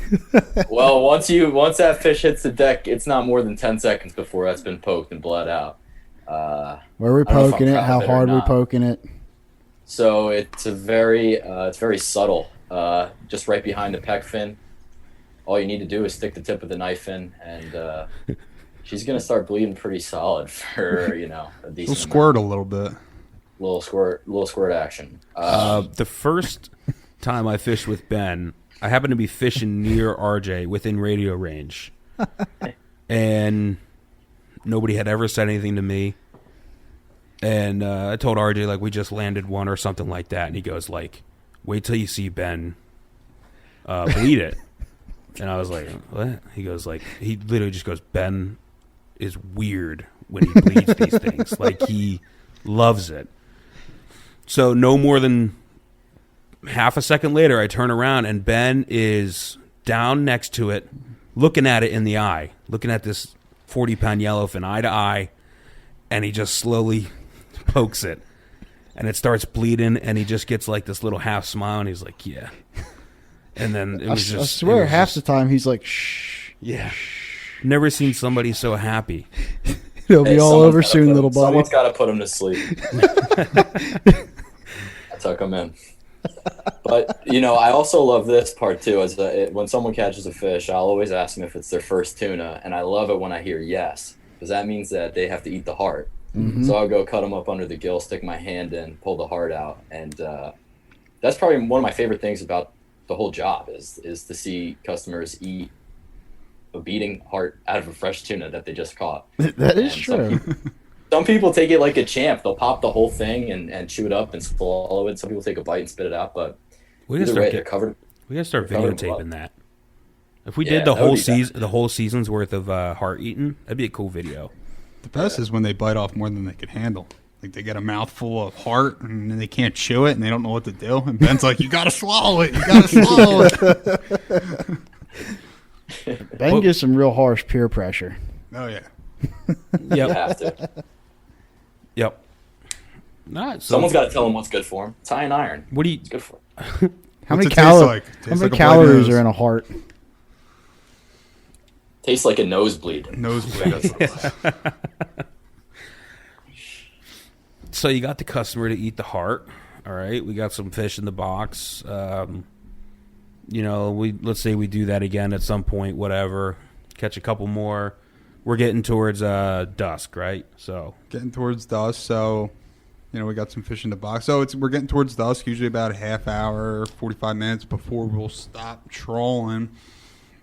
Well, once that fish hits the deck, it's not more than 10 seconds before that's been poked and bled out. Where are we I don't know if poking I'm it? proud How of it or hard are we not. poking it? So it's very subtle. Just right behind the pec fin. All you need to do is stick the tip of the knife in, and she's gonna start bleeding pretty solid for a We'll decent squirt a little bit. little squirt action. The first time I fished with Ben, I happened to be fishing near RJ within radio range. And nobody had ever said anything to me. And I told RJ, like, we just landed one or something like that. And he goes, like, wait till you see Ben bleed it. And I was like, what? He goes, like, he literally just goes, Ben is weird when he bleeds these things. Like, he loves it. So no more than half a second later, I turn around, and Ben is down next to it, looking at it in the eye, looking at this 40-pound yellowfin eye to eye, and he just slowly pokes it. And it starts bleeding, and he just gets like this little half smile, and he's like, yeah. And then it was I just... swear, it was half just- the time he's like, shh. Yeah. Never seen somebody so happy. It'll be all over soon, little buddy. Someone's got to put him to sleep. I took him in. But, I also love this part, too. When someone catches a fish, I'll always ask them if it's their first tuna, and I love it when I hear yes, because that means that they have to eat the heart. Mm-hmm. So I'll go cut them up under the gill, stick my hand in, pull the heart out, and that's probably one of my favorite things about the whole job is to see customers eat a beating heart out of a fresh tuna that they just caught. That is And true. Some people take it like a champ. They'll pop the whole thing and chew it up and swallow it. Some people take a bite and spit it out, but We gotta either way, start, they're covered. we gotta start They're covered in videotaping blood. that. If we Yeah, did the that would whole be season, the whole season's worth of heart eating, that'd be a cool video. The best is when they bite off more than they can handle. Like they get a mouthful of heart and then they can't chew it and they don't know what to do. And Ben's like, "You gotta swallow it. You gotta swallow it." Ben gives some real harsh peer pressure. Oh yeah. You Yep. have to. Yep. Nice. So Someone's got to tell them what's good for them. It's iron iron. what do you? It's good for 'em. How What's many, it taste like? how Tastes many like a bloody calories nose. are in a heart? Tastes like a nosebleed. Nosebleed. So you got the customer to eat the heart. All right. We got some fish in the box. Let's say we do that again at some point. Whatever. Catch a couple more. We're getting towards dusk, right? So Getting towards dusk, so we got some fish in the box. So we're getting towards dusk, usually about a half hour, 45 minutes before we'll stop trolling.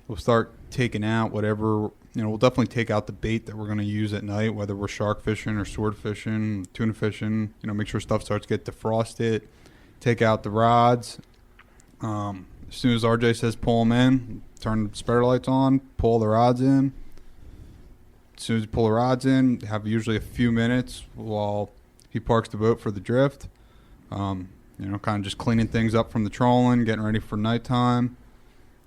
We'll start taking out whatever, we'll definitely take out the bait that we're going to use at night, whether we're shark fishing or sword fishing, tuna fishing, make sure stuff starts to get defrosted, take out the rods. As soon as RJ says pull them in, turn the spreader lights on, pull the rods in. As soon as you pull the rods in, have usually a few minutes while he parks the boat for the drift. Kind of just cleaning things up from the trolling, getting ready for nighttime.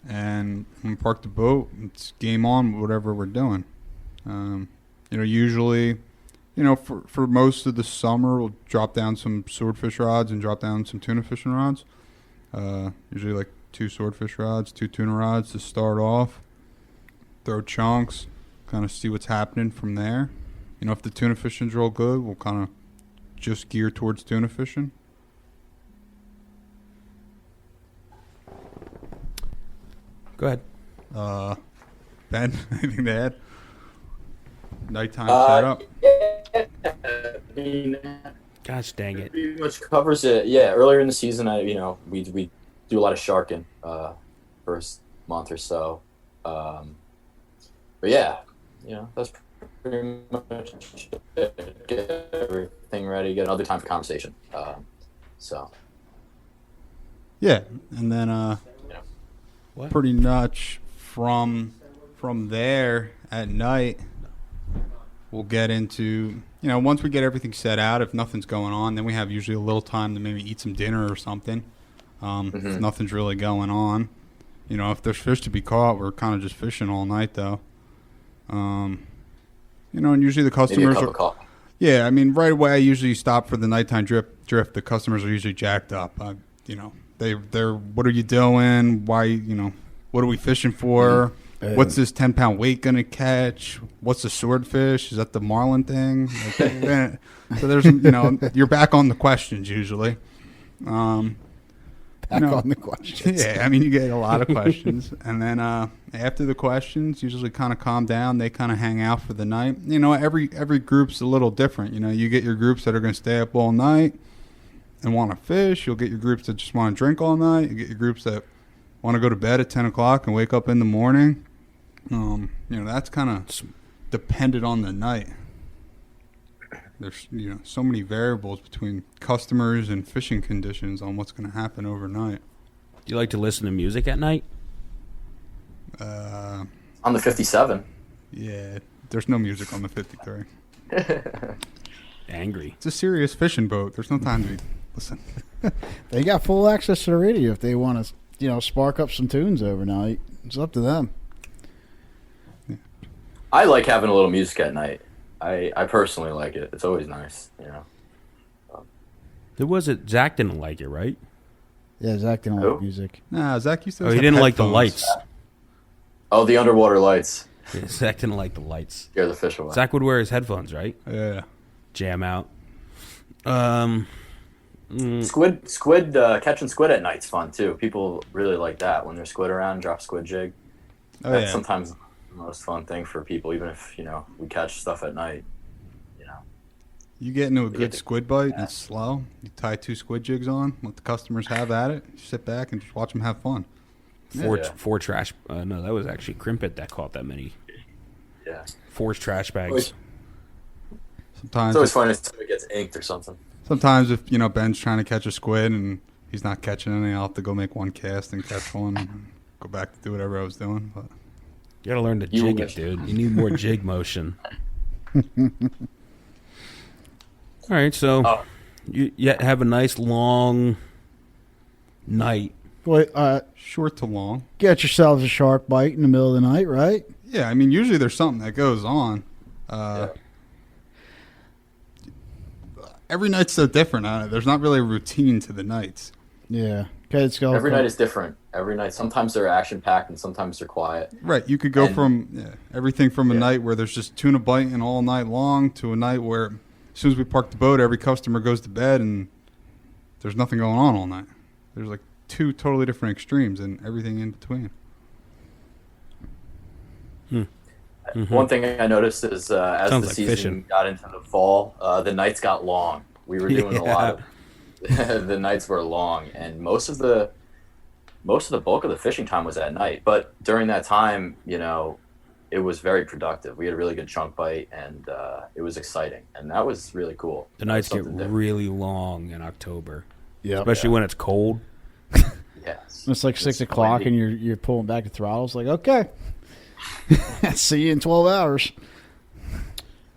And when we park the boat, it's game on, whatever we're doing. Usually, for most of the summer, we'll drop down some swordfish rods and drop down some tuna fishing rods. Usually like 2 swordfish rods, 2 tuna rods to start off. Throw chunks, kind of see what's happening from there. If the tuna fishing's real good, we'll kind of just gear towards tuna fishing. go ahead. Ben, anything to add? Nighttime setup. Gosh dang it. Pretty much covers it. Yeah, earlier in the season, we do a lot of sharking first month or so. But yeah, that's pretty much it. Get everything ready, get another time for conversation. So Yeah, and then What? pretty much from there at night, we'll get into, once we get everything set out, if nothing's going on, then we have usually a little time to maybe eat some dinner or something. If nothing's really going on. If there's fish to be caught, we're kind of just fishing all night, though. And usually the customers Maybe a cup of coffee. Yeah, I mean, right away, I usually stop for the nighttime drift. The customers are usually jacked up. They're, what are you doing? Why, what are we fishing for? What's this 10-pound weight going to catch? What's the swordfish? Is that the marlin thing? So there's, you're back on the questions usually. On the questions. Yeah, I mean, you get a lot of questions. And then after the questions, usually kind of calm down. They kind of hang out for the night. Every group's a little different. You get your groups that are going to stay up all night and want to fish. You'll get your groups that just want to drink all night. You get your groups that want to go to bed at 10 o'clock and wake up in the morning. That's kind of dependent on the night. There's so many variables between customers and fishing conditions on what's going to happen overnight. Do you like to listen to music at night? On the 57. Yeah, there's no music on the 53. Angry. It's a serious fishing boat. There's no time to listen. They got full access to the radio if they want to, spark up some tunes overnight. It's up to them. I like having a little music at night. I personally like it. It's always nice, There was it. Zach didn't like it, right? Yeah, Zach didn't like music. Nah, Zach used to. Oh, he didn't like the lights. Oh, the underwater lights. Yeah, Zach didn't like the lights. Scare the fish away. Zach would wear his headphones, right? Yeah. Jam out. Squid, catching squid at night's fun too. People really like that when there's squid around. Drop squid jig. Oh, That's yeah. sometimes the most fun thing for people, even if we catch stuff at night. You get into a get good the- squid bite, yeah. it's slow. You tie 2 squid jigs on, let the customers have at it. You sit back and just watch them have fun. Four trash. No, that was actually Crimpet that caught that many. Yeah. 4 trash bags. Sometimes, It's always fun if it gets inked or something. sometimes if Ben's trying to catch a squid and he's not catching any, I'll have to go make one cast and catch one and go back to do whatever I was doing. But You gotta learn to You jig will it, dude. You need more jig motion. All right, so you have a nice long night. Well, short to long. get yourselves a shark bite in the middle of the night, right? Yeah, I mean, usually there's something that goes on. Every night's so different. There's not really a routine to the nights. Yeah. Okay, let's go. Every night is different. Every night, sometimes they're action packed and sometimes they're quiet. Right, you could go And- from everything from a Yeah. night where there's just tuna biting all night long to a night where as soon as we park the boat, every customer goes to bed and there's nothing going on all night. There's like 2 totally different extremes and everything in between. One thing I noticed is as Sounds the like season fishing. got into the fall, the nights got long. We were doing a lot Yeah. of the nights were long, and most of the bulk of the fishing time was at night. But during that time, it was very productive. We had a really good chunk bite, and it was exciting, and that was really cool. The nights get Something different. really long in October, Yeah. especially when it's cold. Yes. It's like 6 o'clock windy. and you're pulling back the throttles. Like, okay. See you in 12 hours.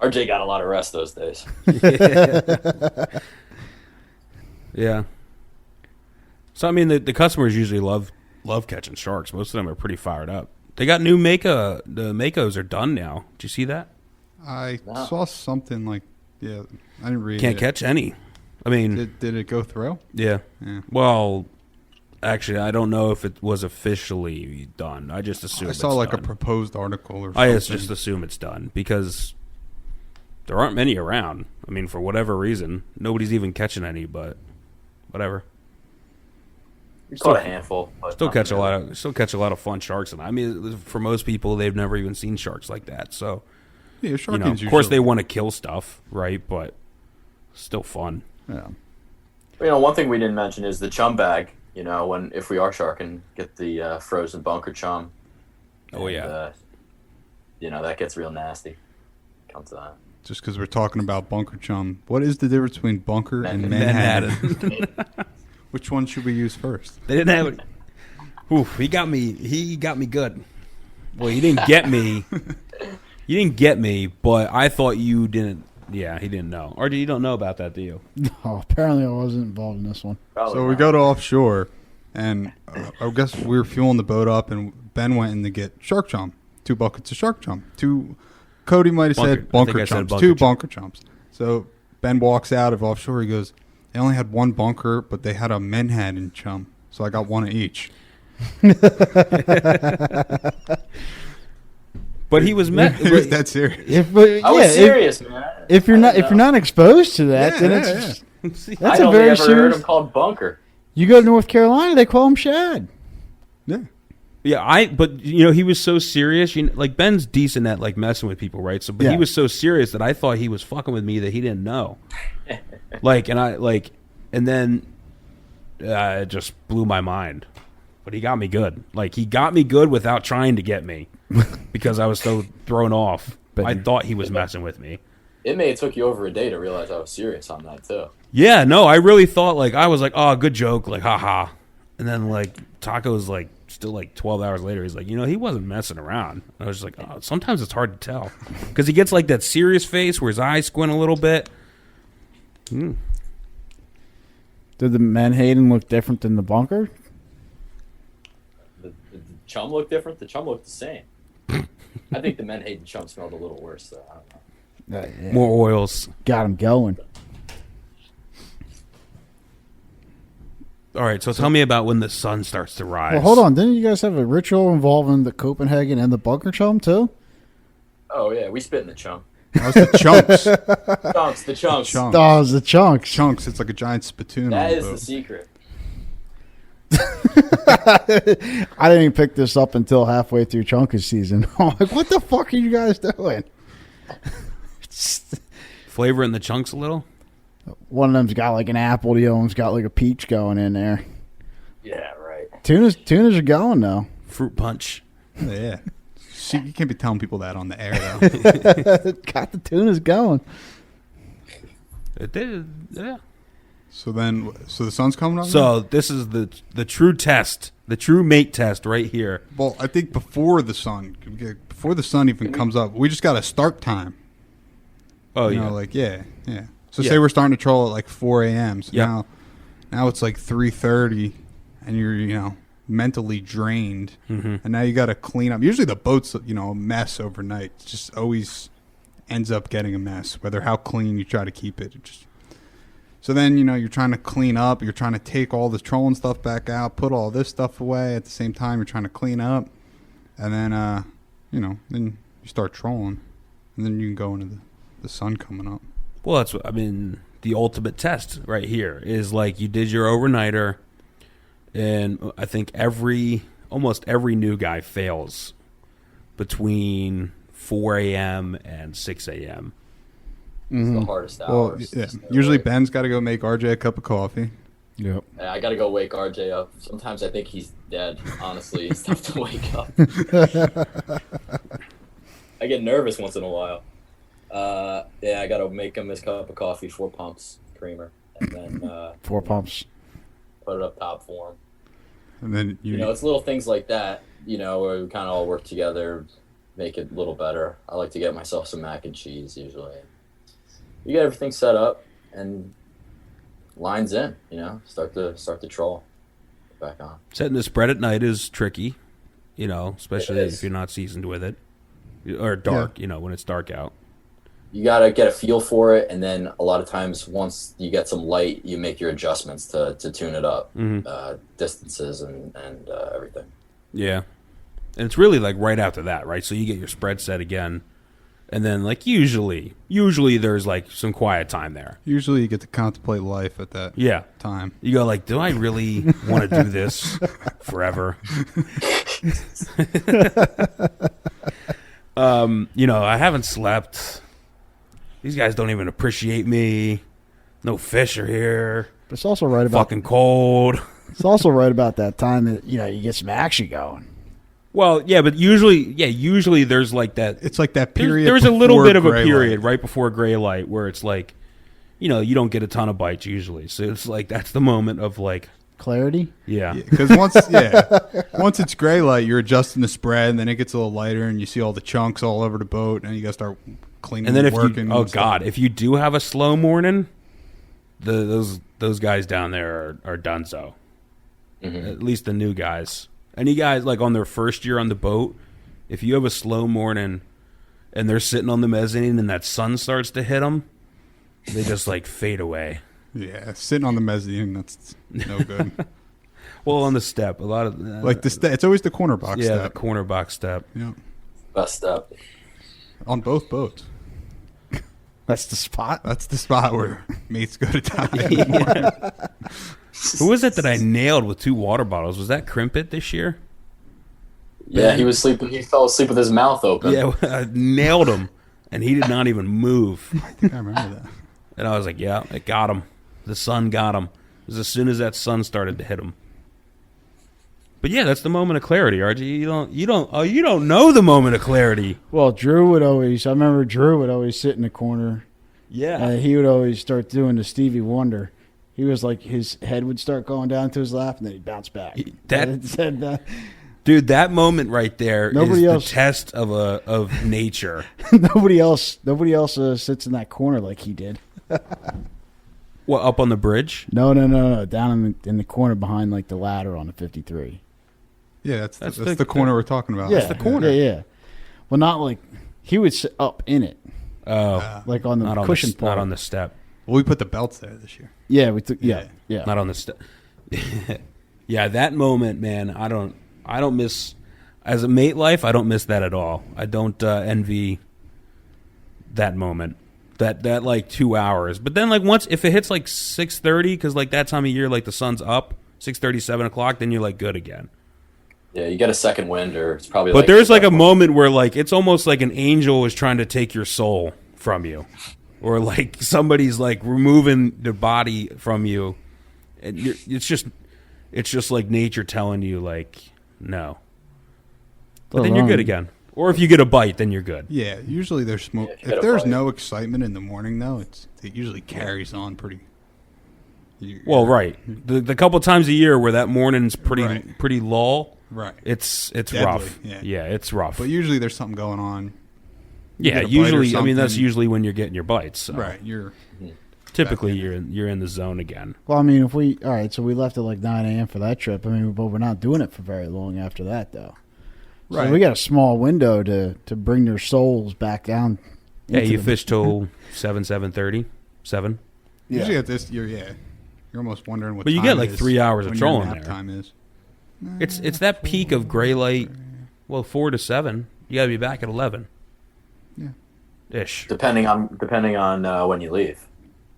RJ got a lot of rest those days. Yeah. So I mean, the customers usually love catching sharks. Most of them are pretty fired up. They got new Mako. The Makos are done now. Did you see that? I Wow. saw something like, I didn't read Can't it. catch any. I mean, Did it go through? yeah. Yeah. Well, actually, I don't know if it was officially done. I just assume I saw it's like done. a proposed article or something. I just assume it's done because there aren't many around. I mean, for whatever reason, nobody's even catching any. But whatever. We caught a handful. But Still nothing catch a lot of fun sharks. And I mean, for most people, they've never even seen sharks like that. So, Yeah, sharking's of course, usually- they want to kill stuff, right? But still fun. Yeah. One thing we didn't mention is the chum bag. If we are sharking, get the frozen bunker chum. Oh, yeah. That gets real nasty. Come to that. Just because we're talking about bunker chum, what is the difference between bunker and Manhattan. Manhattan? Which one should we use first? They didn't have it. Oof, he got me good. Well, he didn't get me. You didn't get me, but I thought you didn't. Yeah, he didn't know. Or you don't know about that, do you? No, apparently I wasn't involved in this one. Probably So we not. go to offshore, and I guess we were fueling the boat up, and Ben went in to get shark chum, 2 buckets of shark chum. Cody might have said Bunker. I think bunker I said chumps, bunker 2 chum. bunker chumps. So Ben walks out of offshore. He goes, they only had 1 bunker, but they had a Manhattan chum, so I got 1 of each. But he was He was that serious. I was serious, man. If you're not exposed to that, Yeah, then yeah, it's I that's a only very ever heard serious. him called Bunker. You go to North Carolina, they call him Shad. Yeah. Yeah, but he was so serious. Like Ben's decent at like messing with people, right? So, but Yeah. he was so serious that I thought he was fucking with me that he didn't know. And then it just blew my mind. But he got me good. Like he got me good without trying to get me, because I was so thrown off. But I thought he was messing with me. It may have took you over a day to realize I was serious on that too. Yeah, no, I really thought like I was like, oh, good joke, like haha. And then like Taco's like still like 12 hours later, he's like, he wasn't messing around. And I was just like, oh, sometimes it's hard to tell because he gets like that serious face where his eyes squint a little bit. Did the Manhattan look different than the bunker? The chum looked different. The chum looked the same. I think the Menhaden chum smelled a little worse though. I don't know. More oils. Got him going. All right, so tell me about when the sun starts to rise. Well, hold on. Didn't you guys have a ritual involving the Copenhagen and the bunker chum too? Oh yeah, we spit in the chum. That was the chunks. Chunks, the chunks. Chunks. Oh, it was the chunks. Chunks. It's like a giant spittoon. That on is the the boat. secret. I didn't even pick this up until halfway through Chunkus season. I'm like, what the fuck are you guys doing? Flavor in the chunks a little. One of them's got like an apple, the other one's got like a peach going in there. Yeah, right. Tunas are going though. Fruit punch. Yeah. See, you can't be telling people that on the air, though. Got the tunas going. It did, yeah. So the sun's coming up? So this is the true test, the true mate test right here. Well, I think before the sun even comes up, we just got a start time. Oh, You yeah. know, like, yeah. So Yeah. say we're starting to troll at like 4 a.m. So Yep. now it's like 3:30, and you're, mentally drained. Mm-hmm. And now you got to clean up. Usually the boat's, a mess overnight. It just always ends up getting a mess, whether how clean you try to keep it. So then, you're trying to clean up. You're trying to take all the trolling stuff back out, put all this stuff away. At the same time, you're trying to clean up. And then, then you start trolling. And then you can go into the sun coming up. Well, the ultimate test right here is like you did your overnighter, and I think almost every new guy fails between 4 a.m. and 6 a.m. It's the hardest Well, hours. yeah. Just no Usually way. Ben's got to go make RJ a cup of coffee. Yep. Yeah, I gotta go wake RJ up. Sometimes I think he's dead. Honestly, it's tough to wake up. I get nervous once in a while. I gotta make him his cup of coffee, 4 pumps, creamer, and then 4 pumps. put it up top for him. And then It's little things like that, where we kind of all work together, make it a little better. I like to get myself some mac and cheese usually. You get everything set up and lines in, start the troll back on. Setting the spread at night is tricky, especially It is. if you're not seasoned with it, or dark. When it's dark out. You gotta get a feel for it, and then a lot of times once you get some light, you make your adjustments to tune it up, distances and everything. Yeah, and it's really like right after that, right? So you get your spread set again, and then like usually there's like some quiet time there. usually you get to contemplate life at that Yeah, time. you go like, do I really want to do this forever? I haven't slept. These guys don't even appreciate me. No fish are here. But it's also right about Fucking cold. it's also right about that time that you get some action going. Well, yeah, but usually there's like that. It's like that period. There's a little before bit of a gray period light. right before gray light where it's like, you don't get a ton of bites usually. So it's like that's the moment of like, Clarity? Yeah. Because once it's gray light, you're adjusting the spread, and then it gets a little lighter, and you see all the chunks all over the boat, and you got to start cleaning And then if working. you, oh and stuff. God, if you do have a slow morning, those guys down there are donezo. At least the new guys. Any guys like on their first year on the boat, if you have a slow morning and they're sitting on the mezzanine and that sun starts to hit them, they just like fade away. Yeah, sitting on the mezzanine, that's no good. Well, on the step, a lot of Like it's always the corner box yeah, step. the corner box step. Yeah, Best up. on both boats. That's the spot? That's the spot where mates go to die. Who was it that I nailed with 2 water bottles? Was that Crimpet this year? Yeah, he was sleeping. He fell asleep with his mouth open. Yeah, I nailed him, and he did not even move. I think I remember that. And I was like, yeah, it got him. The sun got him. It was as soon as that sun started to hit him. But yeah, that's the moment of clarity, RG. You don't know the moment of clarity. Well, I remember Drew would always sit in the corner. Yeah. And he would always start doing the Stevie Wonder. He was like, his head would start going down to his lap, and then he'd bounce back. Dude, that moment right there Nobody is else- the test of nature. nobody else sits in that corner like he did. What, up on the bridge? No. Down in the corner behind like the ladder on the 53. Yeah, that's the- the corner we're talking about. Yeah, the corner. Yeah. Well, not like he would sit up in it, Oh, like on the not on cushion the, part. not on the step. Well, we put the belts there this year. Yeah, we took. Yeah. Not on the step. Yeah, that moment, man. I don't miss as a mate life. I don't miss that at all. I don't envy that moment. That like 2 hours. But then like once if it hits like 6:30, because like that time of year, like the sun's up 6:30, 7 o'clock, then you're like good again. Yeah, you get a second wind, or it's probably. But there's like a moment where like it's almost like an angel is trying to take your soul from you, or like somebody's like removing the body from you, and it's just like nature telling you like no. But then you're good again. Or if you get a bite, then you're good. Yeah, usually there's smoke. Yeah, If there's no excitement in the morning, though, it usually carries on pretty. Well, right. The couple times a year where that morning's pretty lull. Right. It's Deadly, rough. yeah. Yeah, it's rough. But usually there's something going on. You yeah, get a bite or usually. I mean, that's something. usually when you're getting your bites. So. Right. You're Typically, you're in the zone again. Well, I mean, all right, so we left at like 9 a.m. for that trip. I mean, but we're not doing it for very long after that, though. right. So we got a small window to bring their souls back down. Yeah, into you the- fish till 7:30, 7. Usually at this, you're almost wondering what. But you time get, it like, is 3 hours of when your trolling nap there. Time is. It's that peak of gray light. Well, 4 to 7. You got to be back at 11. Yeah. Ish. depending on when you leave.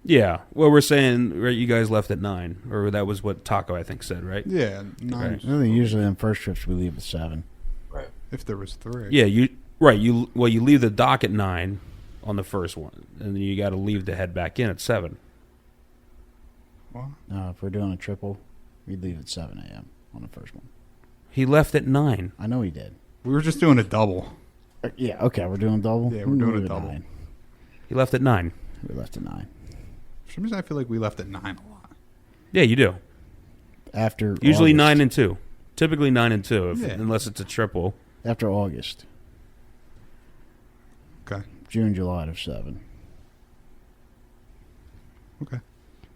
Yeah. Well, we're saying right. You guys left at 9, or that was what Taco I think said, right? Yeah. Nine, Right. I think usually on first trips we leave at 7. Right. If there was 3. Yeah. You leave the dock at 9 on the first one, and then you got to leave to head back in at 7. Well, If we're doing a triple, we'd leave at 7 a.m. on the first one. He left at 9. I know he did. we were just doing a double. Yeah, okay, we're doing double? Yeah, we're doing a leave at double. 9. He left at 9. We left at 9. For some reason, I feel like we left at 9 a lot. Yeah, you do. After Usually August. 9 and 2. Typically 9 and 2, Yeah. unless it's a triple. After August. Okay. June, July of 7. Okay.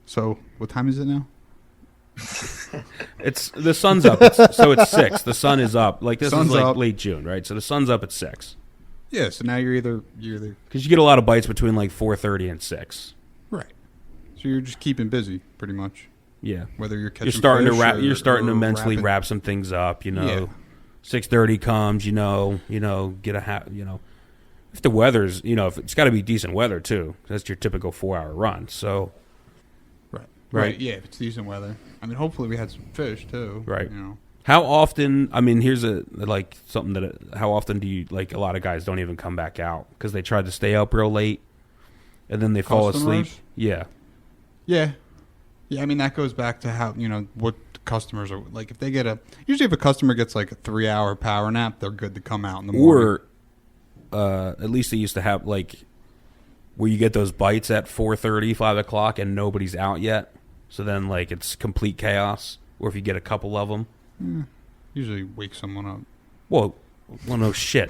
So what time is it now? It's the sun's up, so it's 6. The sun is up. Like this Sun's is like up. late June, right? So the sun's up at 6 Yeah. So now you're either because you get a lot of bites between like 4:30 and 6. right. So you're just keeping busy, pretty much. Yeah, Whether you're catching you're starting to fish wrap. or- You're starting to or mentally wrapping- wrap some things up. You know, Yeah. 6:30 comes. You know, get a You know, if the weather's, if it's got to be decent weather too. That's your typical 4-hour run. So Right. Right. Yeah. If it's decent weather. I mean, hopefully we had some fish too. Right. You know. how often? I mean, here's something that. How often do you like? A lot of guys don't even come back out because they tried to stay up real late, and then they fall asleep. Customers? Yeah. Yeah. Yeah, I mean that goes back to how what customers are like. If they get usually if a customer gets like a 3-hour power nap, they're good to come out in the morning. Or at least they used to have like where you get those bites at 4:30, 5 o'clock, and nobody's out yet. So then like it's complete chaos. or if you get a couple of them. Usually wake someone up. Well, no shit.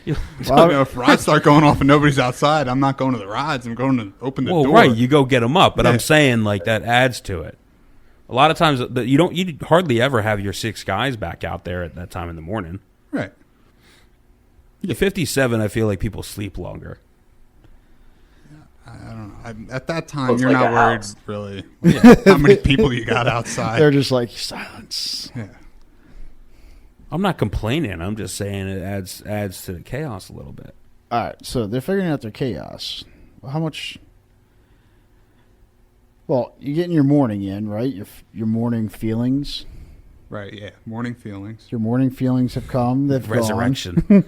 If rods start going off and nobody's outside, I'm not going to the rods. I'm going to open the door. Right, you go get them up, but Yeah. I'm saying like that adds to it. A lot of times you hardly ever have your 6 guys back out there at that time in the morning. Right. At 57, I feel like people sleep longer. I don't know. At that time, Looks you're like not a worried, house. really, how many people you got outside. They're just like silence. Yeah. I'm not complaining. I'm just saying it adds to the chaos a little bit. All right, so they're figuring out their chaos. How much? Well, you're getting your morning in, right? Your morning feelings. Right, yeah. Morning feelings. Your morning feelings have come. They've gone. Resurrection.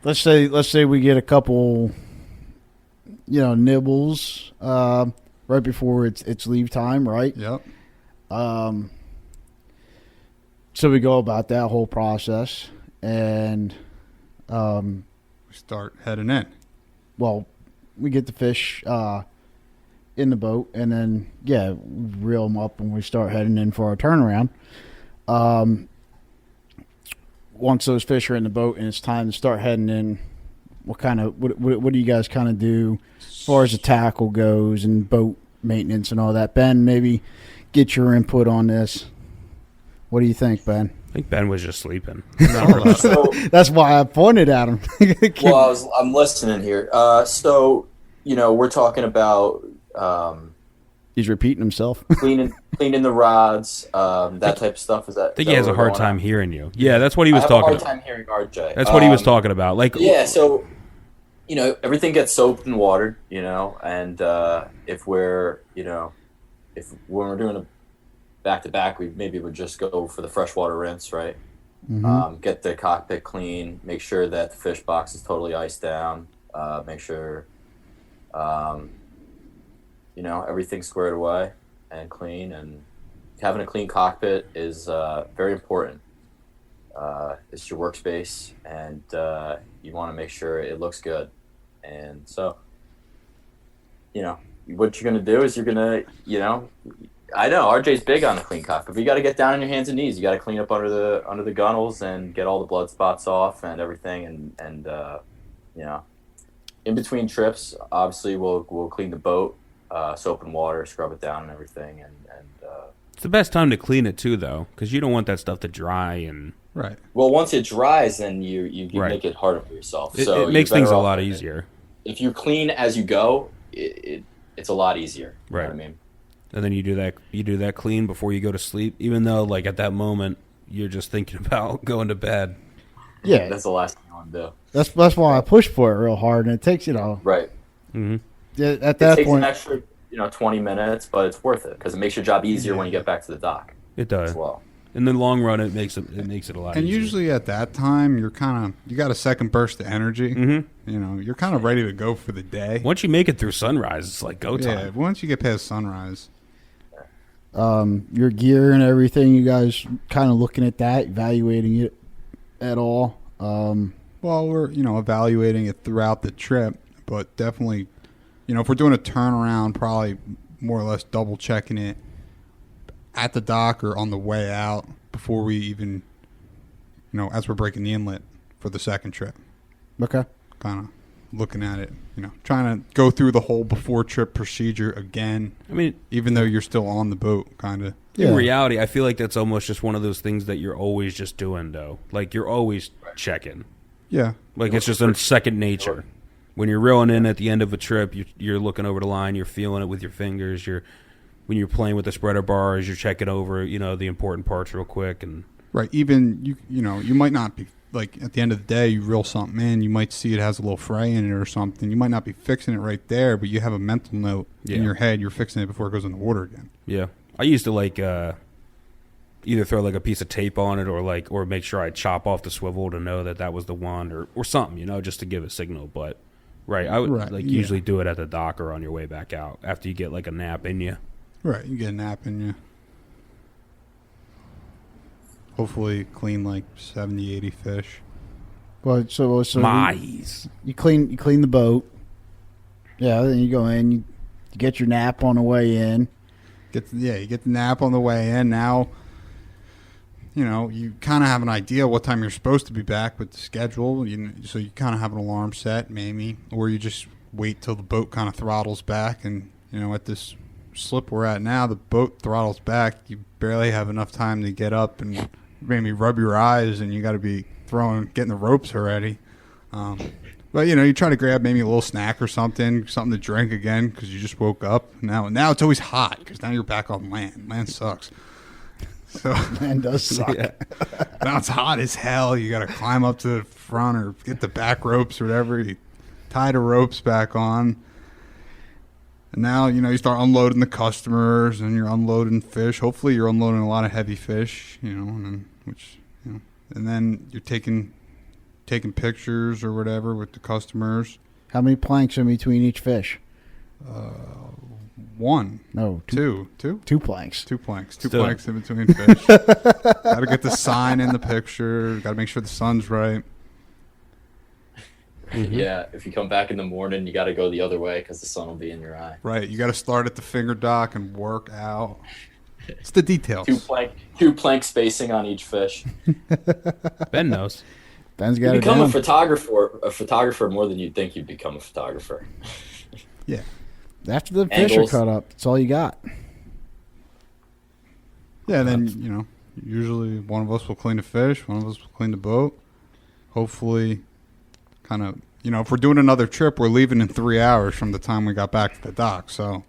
Let's say we get a couple, nibbles right before it's leave time, right? Yep. So we go about that whole process, and We start heading in. well, we get the fish in the boat, and then reel them up when we start heading in for our turnaround. Once those fish are in the boat and it's time to start heading in, what do you guys kind of do as far as the tackle goes and boat maintenance and all that? Ben, maybe get your input on this. What do you think, Ben? I think Ben was just sleeping. So, That's why I pointed at him. well, I'm listening here. So, we're talking about He's repeating himself. cleaning the rods, that type of stuff. Is that? I think he has a hard time hearing you. Yeah, that's what he I was have talking a hard about. time hearing RJ. That's what he was talking about. Like, Yeah, so everything gets soaped and watered, and if we're if when we're doing a back to back, we maybe would just go for the freshwater rinse, right? Get the cockpit clean, make sure that the fish box is totally iced down, make sure everything's squared away and clean, and having a clean cockpit is very important. It's your workspace, and you want to make sure it looks good. And so, what you're going to do is you're going to, I know RJ's big on the clean cockpit, but you got to get down on your hands and knees. You got to clean up under the gunnels and get all the blood spots off and everything. And in between trips, obviously we'll clean the boat, soap and water, scrub it down and everything. And it's the best time to clean it too, though, because you don't want that stuff to dry and. Right. well, once it dries, then you Right. make it harder for yourself. It, So it makes you're things a better off lot with it. easier. If you clean as you go, it's a lot easier. You know Right. what I mean? And then you do that clean before you go to sleep, even though like at that moment you're just thinking about going to bed. Yeah, That's the last thing you want to do. that's why I push for it real hard, and it takes Right. at It that takes point. an extra 20 minutes, but it's worth it because it makes your job easier when you get back to the dock It does. as well. In the long run, it makes it a lot And easier. usually at that time, you got a second burst of energy. You're kind of ready to go for the day. Once you make it through sunrise, it's like go time. Yeah, once you get past sunrise. Your gear and everything, you guys kind of looking at that, evaluating it at all. Well, we're evaluating it throughout the trip, but definitely, if we're doing a turnaround, probably more or less double checking it at the dock or on the way out before we even, as we're breaking the inlet for the second trip. Okay. Kind of looking at it, trying to go through the whole before trip procedure again, I mean, even though you're still on the boat, kind of. Yeah. in reality, I feel like that's almost just one of those things that you're always just doing, though. Like you're always checking. Yeah. Like it's just in second nature. When you're reeling in at the end of a trip, you're looking over the line, you're feeling it with your fingers. When you're playing with the spreader bars, you're checking over, the important parts real quick. And Right. Even you might not be like at the end of the day, you reel something in, you might see it has a little fray in it or something. You might not be fixing it right there, but you have a mental note in Yeah. your head. You're fixing it before it goes in the water again. yeah, I used to like either throw like a piece of tape on it or make sure I chop off the swivel to know that was the one or something, just to give a signal. But I would Right, yeah. usually do it at the dock or on your way back out after you get like a nap in you. Right. You get a nap in you. Hopefully clean like 70, 80 fish. Well, so Mais. you clean the boat. Yeah, then you go in, you get your nap on the way in. You get the nap on the way in. Now, you kind of have an idea what time you're supposed to be back with the schedule. So you kind of have an alarm set, maybe, or you just wait till the boat kind of throttles back. And at this slip we're at now, the boat throttles back. You barely have enough time to get up and maybe rub your eyes, and you got to be getting the ropes already. But you try to grab maybe a little snack or something to drink again because you just woke up. Now it's always hot because now you're back on land. Land sucks. So Land does suck. Yeah. Now it's hot as hell. You got to climb up to the front or get the back ropes or whatever. You tie the ropes back on. And now, you start unloading the customers and you're unloading fish. Hopefully you're unloading a lot of heavy fish, and then you're taking pictures or whatever with the customers. How many planks are in between each fish? One. No, two. Two planks. Two planks. Two Still. planks in between fish. Got to get the sign in the picture. Got to make sure the sun's right. Yeah, if you come back in the morning, you got to go the other way because the sun will be in your eye. Right. You got to start at the finger dock and work out. It's the details. Two plank spacing on each fish. Ben knows. Ben's You got it become down. a photographer more than you'd think you'd become a photographer. Yeah. After the fish are Angles. cut up, that's all you got. Yeah, and then, usually one of us will clean the fish, one of us will clean the boat. Hopefully, kind of, if we're doing another trip, we're leaving in 3 hours from the time we got back to the dock. So,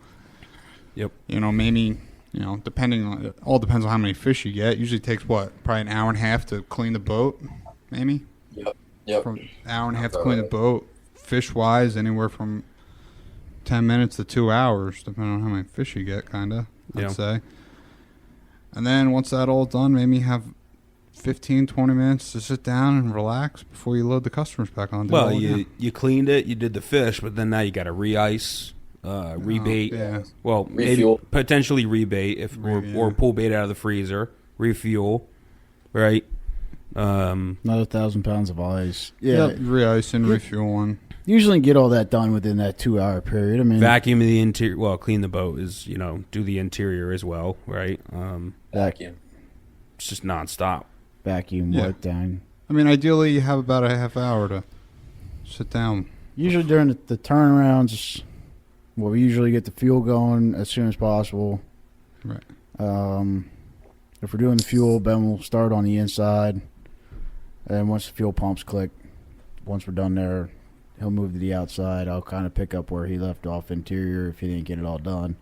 Yep. Maybe, it all depends on how many fish you get. Usually takes, probably an hour and a half to clean the boat, maybe? Yep. From an hour and a half to clean the boat. Fish-wise, anywhere from 10 minutes to 2 hours, depending on how many fish you get, kind of, Yeah. I'd say. And then once that all done, maybe have 15, 20 minutes to sit down and relax before you load the customers back on. Well, you cleaned it, you did the fish, but then now you got to re-ice, rebait. Yeah. Well, Refuel. maybe potentially rebait or pull bait out of the freezer, refuel, right? Another 1,000 pounds of ice. Yeah. Yep, re-ice and refuel one. Usually get all that done within that 2 hour period. I mean, Vacuum the interior. Well, clean the boat is do the interior as well, right? Vacuum. It's just nonstop. vacuum, Yeah. wipe down. I mean, ideally, you have about a half hour to sit down. Usually during the turnarounds, we usually get the fuel going as soon as possible. Right. If we're doing the fuel, Ben will start on the inside. And once the fuel pumps click, once we're done there, he'll move to the outside. I'll kind of pick up where he left off interior if he didn't get it all done.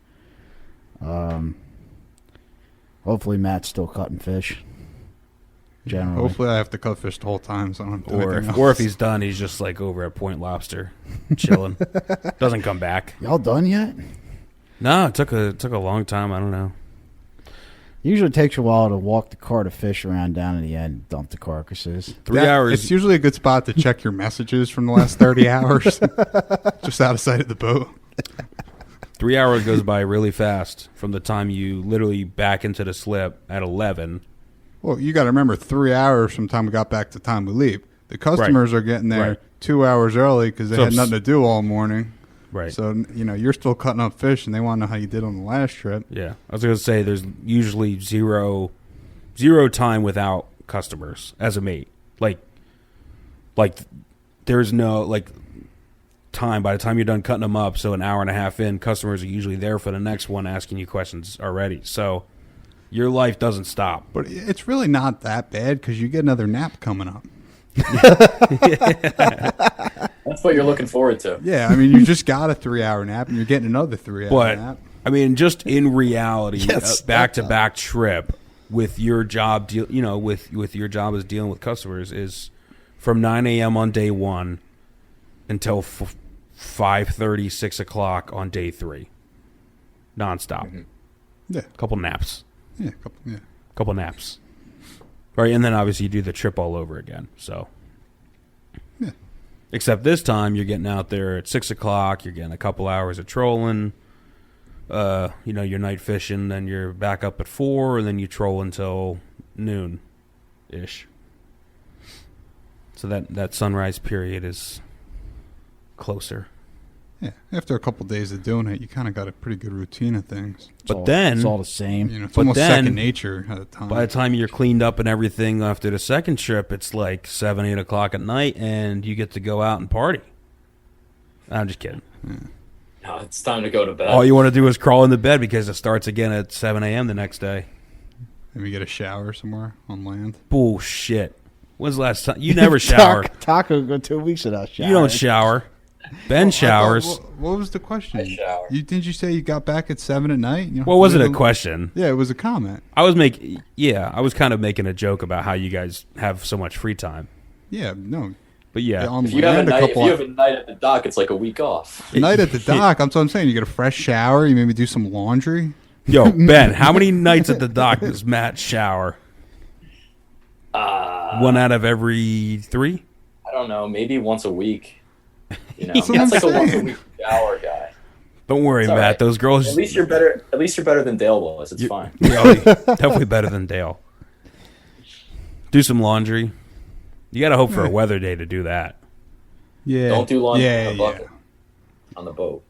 Hopefully Matt's still cutting fish. Generally. Hopefully, I have to cut fish the whole time, so I don't have to do anything Or else. if he's done, he's just like over at Point Lobster, chilling. Doesn't come back. Y'all done yet? No, it took a long time. I don't know. Usually takes a while to walk the cart of fish around down to the end and dump the carcasses. 3 hours. It's usually a good spot to check your messages from the last 30 hours. Just out of sight of the boat. 3 hours goes by really fast from the time you literally back into the slip at 11. Well, you got to remember 3 hours from the time we got back to the time we leave. The customers are getting there Right. 2 hours early because they So had nothing to do all morning. Right. So, you're still cutting up fish and they want to know how you did on the last trip. Yeah. I was going to say there's usually zero time without customers as a mate. Like there's no time by the time you're done cutting them up. So an hour and a half in, customers are usually there for the next one asking you questions already. So your life doesn't stop. But it's really not that bad because you get another nap coming up. That's what you're looking forward to. Yeah, I mean, you just got a 3 hour nap and you're getting another 3 hour But nap. I mean, just in reality, Yes, back to back trip with your job, with your job as dealing with customers is from 9 a.m. on day one until 5:30, 6 o'clock on day three, nonstop. Mm-hmm. Yeah, Couple naps, yeah. couple naps, right? And then obviously you do the trip all over again. So. Yeah. Except this time you're getting out there at 6 o'clock. You're getting a couple hours of trolling. You're night fishing. Then you're back up at 4, and then you troll until noon, ish. So that sunrise period is closer. Yeah, after a couple days of doing it, you kind of got a pretty good routine of things. But then it's all the same. You know, it's But almost then, second nature at the time. by the time you're cleaned up and everything after the second trip, it's like 7, 8 o'clock at night, and you get to go out and party. I'm just kidding. No, it's time to go to bed. All you want to do is crawl into bed because it starts again at 7 a.m. the next day. Maybe get a shower somewhere on land. Bullshit. When's the last time? You never shower. Taco go 2 weeks without showering. You don't shower. Ben showers. What was the question? I shower. Didn't you say you got back at 7 at night? You know, Well, wasn't a question. Yeah, it was a comment. I was kind of making a joke about how you guys have so much free time. Yeah, no. But yeah, On If you have a land, night, if couple you have a night at the dock, it's like a week off. night at the dock. That's what I'm saying. You get a fresh shower. You maybe do some laundry. yo, Ben, how many nights at the dock does Matt shower? 1 out of every 3? I don't know, maybe once a week. You know, That's what that's I'm like a once a saying. week shower guy. Don't worry, It's all Matt. right. Those girls. At least you're better. At least you're better than Dale was. It's fine. Definitely better than Dale. Do some laundry. You got to hope for a weather day to do that. Yeah. Don't do laundry Yeah, on the bucket. On the boat.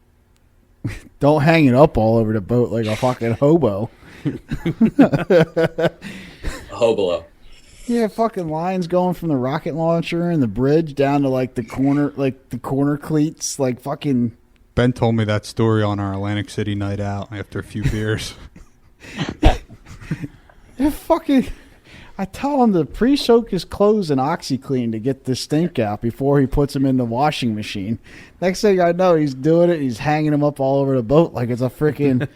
Don't hang it up all over the boat like a fucking hobo. A hobolo. Yeah, fucking lines going from the rocket launcher and the bridge down to like the corner cleats, like fucking. Ben told me that story on our Atlantic City night out after a few beers. Yeah, fucking. I tell him to pre-soak his clothes in OxyClean to get the stink out before he puts them in the washing machine. Next thing I know, he's doing it. He's hanging them up all over the boat like it's a freaking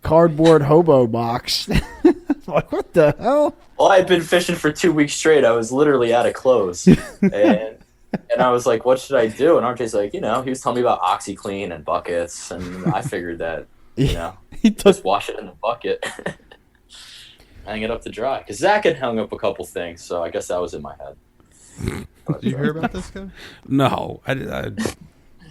cardboard hobo box. Like, what the hell? Well, I'd been fishing for 2 weeks straight. I was literally out of clothes, and I was like, "What should I do?" And RJ's like, he was telling me about OxyClean and buckets, and I figured that, He took. just wash it in the bucket, hang it up to dry. Because Zach had hung up a couple things, so I guess that was in my head. Did you hear about this guy? No,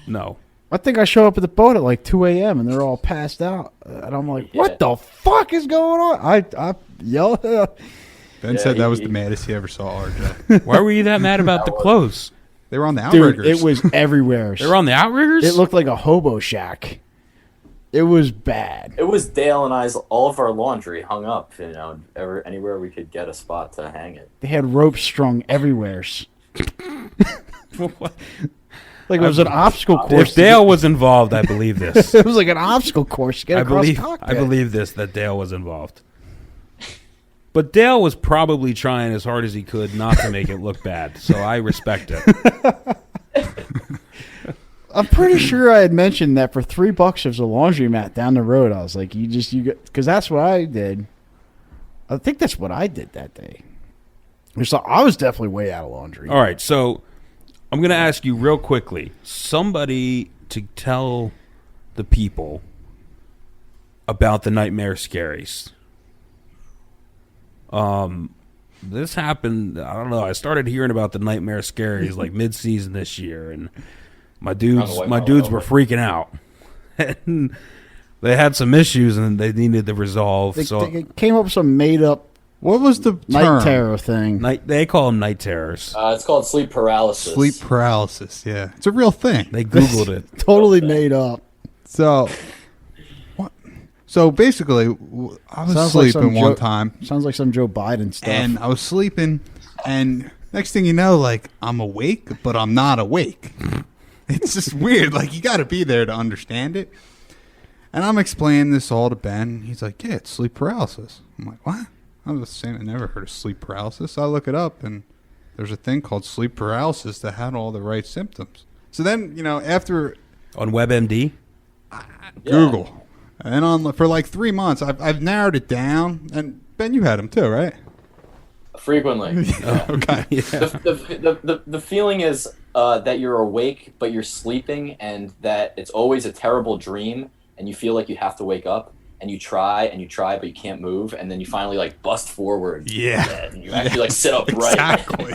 no. I think I show up at the boat at like 2 a.m. and they're all passed out, and I'm like, Yeah. "What the fuck is going on?" I yell. Ben Yeah, said that was he- the maddest he ever saw RJ. Why were you that mad about the clothes? They were on the Dude, outriggers. it was everywhere. They were on the outriggers? It looked like a hobo shack. It was bad. It was Dale and I's, all of our laundry hung up, anywhere we could get a spot to hang it. They had ropes strung everywhere. Like it was an obstacle course. If Dale was involved, I believe this. It was like an obstacle course to get I across believe the cockpit. I believe this, that Dale was involved. But Dale was probably trying as hard as he could not to make it look bad, so I respect it. I'm pretty sure I had mentioned that for $3 there's a laundromat down the road. I was like, you because that's what I did. I think that's what I did that day. So I was definitely way out of laundry. All right, so I'm going to ask you real quickly, somebody to tell the people about the Nightmare Scaries. This happened, I don't know, I started hearing about the Nightmare Scaries like mid-season this year, and my dudes were freaking out. And they had some issues and they needed to resolve. They came up with some made-up what was the term? night terror thing. They call them night terrors. It's called sleep paralysis. Sleep paralysis. Yeah, it's a real thing. They Googled it. Totally made up. So, what? So basically, I was Sounds like sleeping some one Joe- time, Sounds like some Joe Biden stuff. and I was sleeping, and next thing you know, like I'm awake, but I'm not awake. It's just weird. Like you got to be there to understand it. And I'm explaining this all to Ben. He's like, "Yeah, it's sleep paralysis." I'm like, "What?" I was saying I never heard of sleep paralysis. I look it up, and there's a thing called sleep paralysis that had all the right symptoms. So then, after On WebMD? Google, and for like 3 months, I've narrowed it down. And Ben, you had them too, right? Frequently. Okay. The feeling is that you're awake, but you're sleeping, and that it's always a terrible dream, and you feel like you have to wake up, and you try, but you can't move, and then you finally like bust forward. Yeah. And you actually like sit upright. Exactly.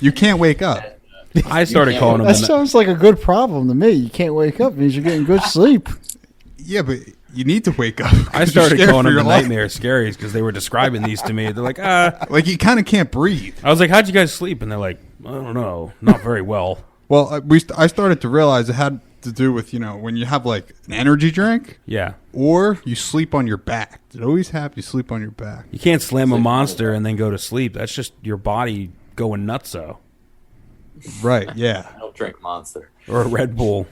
You can't wake up. I started calling them that sounds like a good problem to me. You can't wake up. It means you're getting good sleep. Yeah, but you need to wake up. I 'cause you're started scared calling for them the your life. Nightmare Scaries because they were describing these to me. They're like, Like you kind of can't breathe. I was like, how'd you guys sleep? And they're like, I don't know, not very well. Well, I started to realize it had to do with, when you have like an energy drink Yeah. or you sleep on your back. It always happens you sleep on your back. You can't slam a Monster and then go to sleep. That's just your body going nutso. Right, yeah. I don't drink Monster. Or a Red Bull.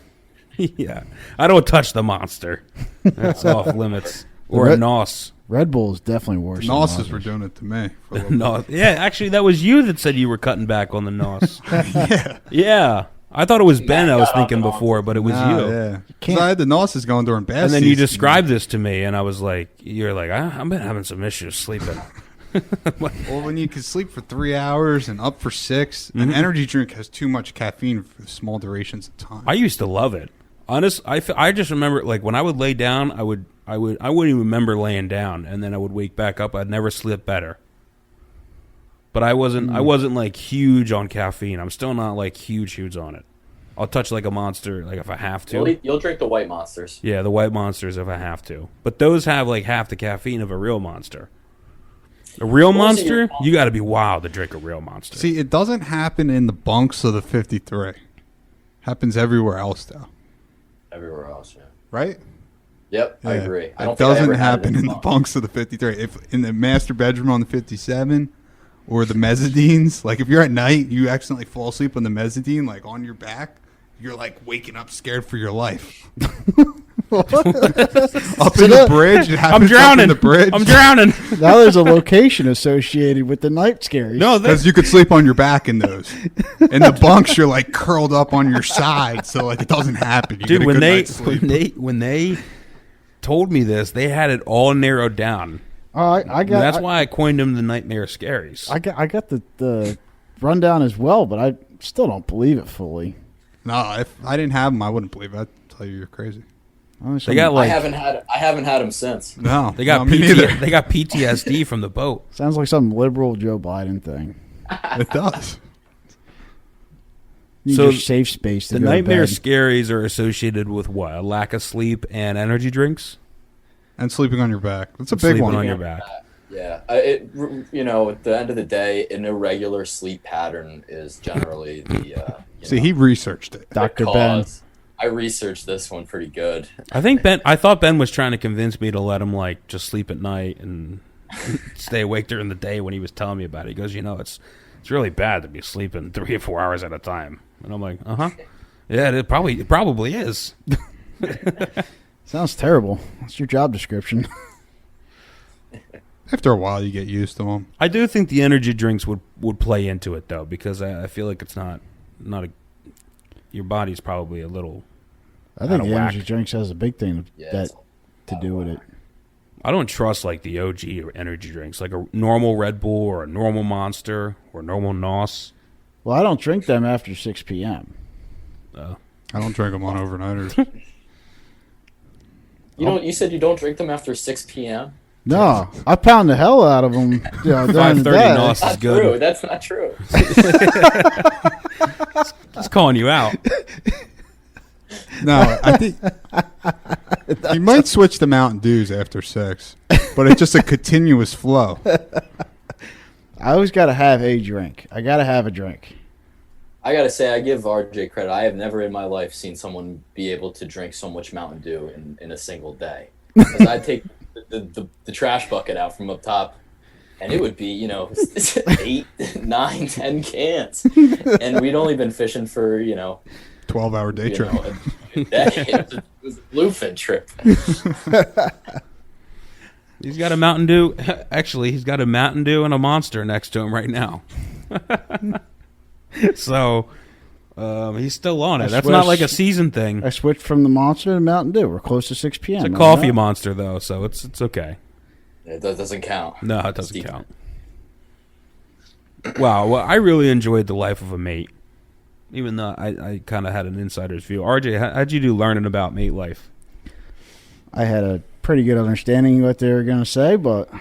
Yeah. I don't touch the Monster. That's off limits. Or a Red- NOS. Red Bull is definitely worse. than Nosses Monsters. were doing it to me. For a little NOS. Yeah, actually, that was you that said you were cutting back on the NOS. yeah. Yeah. I thought it was Ben I was got thinking off the before, but it was Nah, you. Yeah. 'Cause Can't- I had the Nosses going during bad And then you season. described this to me, and I was like, you're like, I've been having some issues sleeping. Well, when you can sleep for 3 hours and up for 6, Mm-hmm. an energy drink has too much caffeine for small durations of time. I used to love it. I just remember, like, when I would lay down, I wouldn't even remember laying down, and then I would wake back up. I'd never sleep better. But I wasn't like huge on caffeine. I'm still not like huge on it. I'll touch like a Monster, like if I have to. You'll drink the white Monsters. Yeah, the white Monsters if I have to. But those have like half the caffeine of a real Monster. A real What was it Monster, your- you got to be wild to drink a real Monster. See, it doesn't happen in the bunks of the 53. Happens everywhere else, though. Everywhere else, yeah. Right? Yep, I Yeah. agree. I don't It think I doesn't ever had it happen in the bunks of the 53. If in the master bedroom on the 57 or the mezzanines, like if you're at night, you accidentally fall asleep on the mezzanine, like on your back, you're like waking up scared for your life. Up in the bridge, it I'm happens up drowning. in the bridge. I'm drowning. Now there's a location associated with the night scaries. No, Because you could sleep on your back in those. In the bunks, you're like curled up on your side, so like it doesn't happen. You dude, get a when good they night's sleep. when they told me this, they had it all narrowed down. I got. That's why I coined them the Nightmare Scaries. I got the rundown as well, but I still don't believe it fully. No, if I didn't have them, I wouldn't believe it. I'd tell you you're crazy. They got like I haven't had them since. No, they got no, me neither. they got PTSD from the boat. Sounds like some liberal Joe Biden thing. It does. Need So your safe space to The go to Nightmare bed. Scaries are associated with what? A lack of sleep and energy drinks. And sleeping on your back. That's a big Sleeping one. on your back. Yeah, at the end of the day, an irregular sleep pattern is generally the. See, he researched it. Dr. Ben. cause. I researched this one pretty good. I thought Ben was trying to convince me to let him like just sleep at night and stay awake during the day when he was telling me about it. He goes, it's really bad to be sleeping 3 or 4 hours at a time. And I'm like, yeah, it probably is. Sounds terrible. That's your job description. After a while, you get used to them. I do think the energy drinks would play into it though, because I feel like it's not your body's probably a little. I think Out of the energy whack. drinks has a big thing Yeah, that it's to do with it. I don't trust like the OG energy drinks, like a normal Red Bull or a normal Monster or a normal NOS. Well, I don't drink them after 6 p.m. I don't drink them on overnighters. You said you don't drink them after 6 p.m. No, I pound the hell out of them. During the 5:30 day. NOS is Not good. true. That's not true. Just calling you out. No, I think you might switch to Mountain Dews after 6, but it's just a continuous flow. I always got to have a drink. I got to have a drink. I gotta say, I give RJ credit. I have never in my life seen someone be able to drink so much Mountain Dew in a single day. 'Cause I'd take the trash bucket out from up top, and it would be 8, 9, 10 cans, and we'd only been fishing for 12-hour day trip. a day. It was a bluefin trip. He's got a Mountain Dew. Actually, he's got a Mountain Dew and a Monster next to him right now. So he's still on it. That's not like a season thing. I switched from the Monster to Mountain Dew. We're close to 6 p.m. It's a Remember coffee that? monster though, so it's okay. It doesn't count. No, it doesn't Steve. count. Wow, well, I really enjoyed The Life of a Mate, even though I kind of had an insider's view. RJ, how'd you do learning about mate life? I had a pretty good understanding of what they were going to say, but I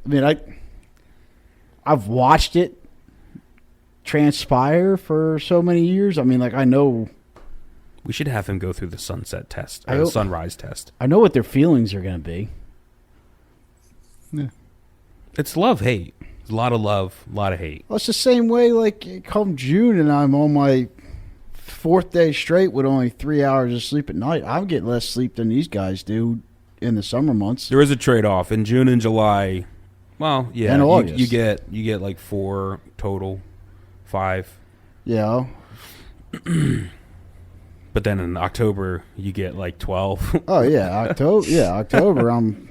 mean, I've watched it transpire for so many years. I mean, like I know We should have him go through the sunset test, I or the hope- sunrise test. what their feelings are going to be. Yeah. It's love-hate. There's a lot of love, a lot of hate. Well, it's the same way. Like come June, and I'm on my fourth day straight with only 3 hours of sleep at night. I get less sleep than these guys do in the summer months. There is a trade-off in June and July. Well, yeah, And August. you get like 4 total, 5. Yeah. But then in October you get like 12. Oh yeah, October. Yeah, October. I'm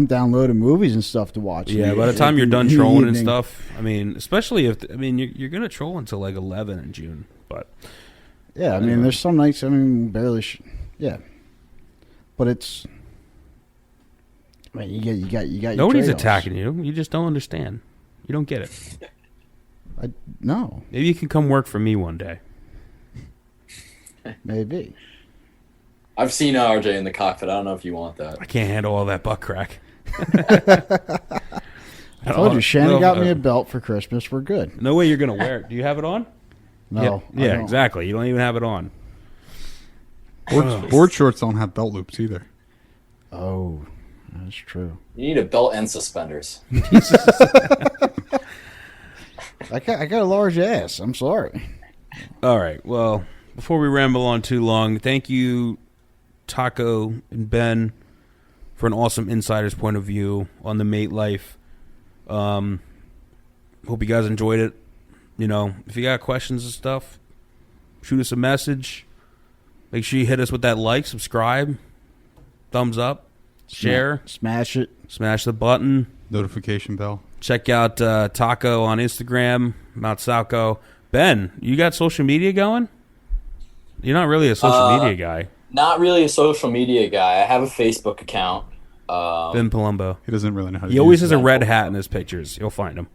downloading movies and stuff to watch. Yeah, by the time you're done trolling and stuff, I mean, especially if you're gonna troll until like 11 in June, but yeah, I mean, there's some nights. I mean, barely. Yeah, but it's. I mean, you got. Your nobody's trade-offs. attacking you. You just don't understand. You don't get it. No, Maybe you can come work for me one day. maybe. I've seen RJ in the cockpit. I don't know if you want that. I can't handle all that butt crack. I told you, Shannon got me a belt for Christmas. We're good. No way you're gonna wear it. Do you have it on? No. I Yeah, don't. exactly. You don't even have it on. Board shorts don't have belt loops either. Oh, that's true. You need a belt and suspenders. I got a large ass. I'm sorry. All right. Well, before we ramble on too long, thank you, Taco and Ben, for an awesome insider's point of view on the mate life. Hope you guys enjoyed it. You know, if you got questions and stuff, shoot us a message. Make sure you hit us with that like, subscribe, thumbs up, share, Smash it. smash the button. Notification bell. Check out Taco on Instagram, Mount Salco. Ben, you got social media going? You're not really a social media guy. Not really a social media guy. I have a Facebook account. Ben Palumbo. He doesn't really know how to He always use has it. a red hat in his pictures. You'll find him.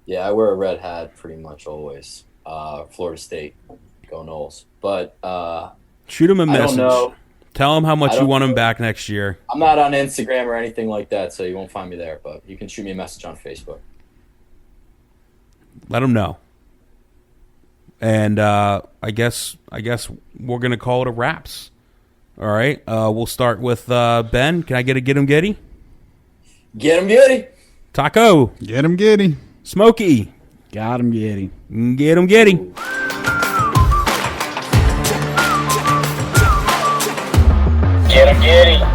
Yeah, I wear a red hat pretty much always. Florida State, go Noles. But Shoot him a I don't message. know. Tell him how much I you don't want him know. back next year. I'm not on Instagram or anything like that, so you won't find me there. But you can shoot me a message on Facebook. Let him know. And I guess we're gonna call it a wraps. All right. We'll start with Ben. Can I get him Getty? Get him, Goody. Taco. Get him, giddy. Smokey. Got him, Yeti. Get him Getty. Get him, Giddy.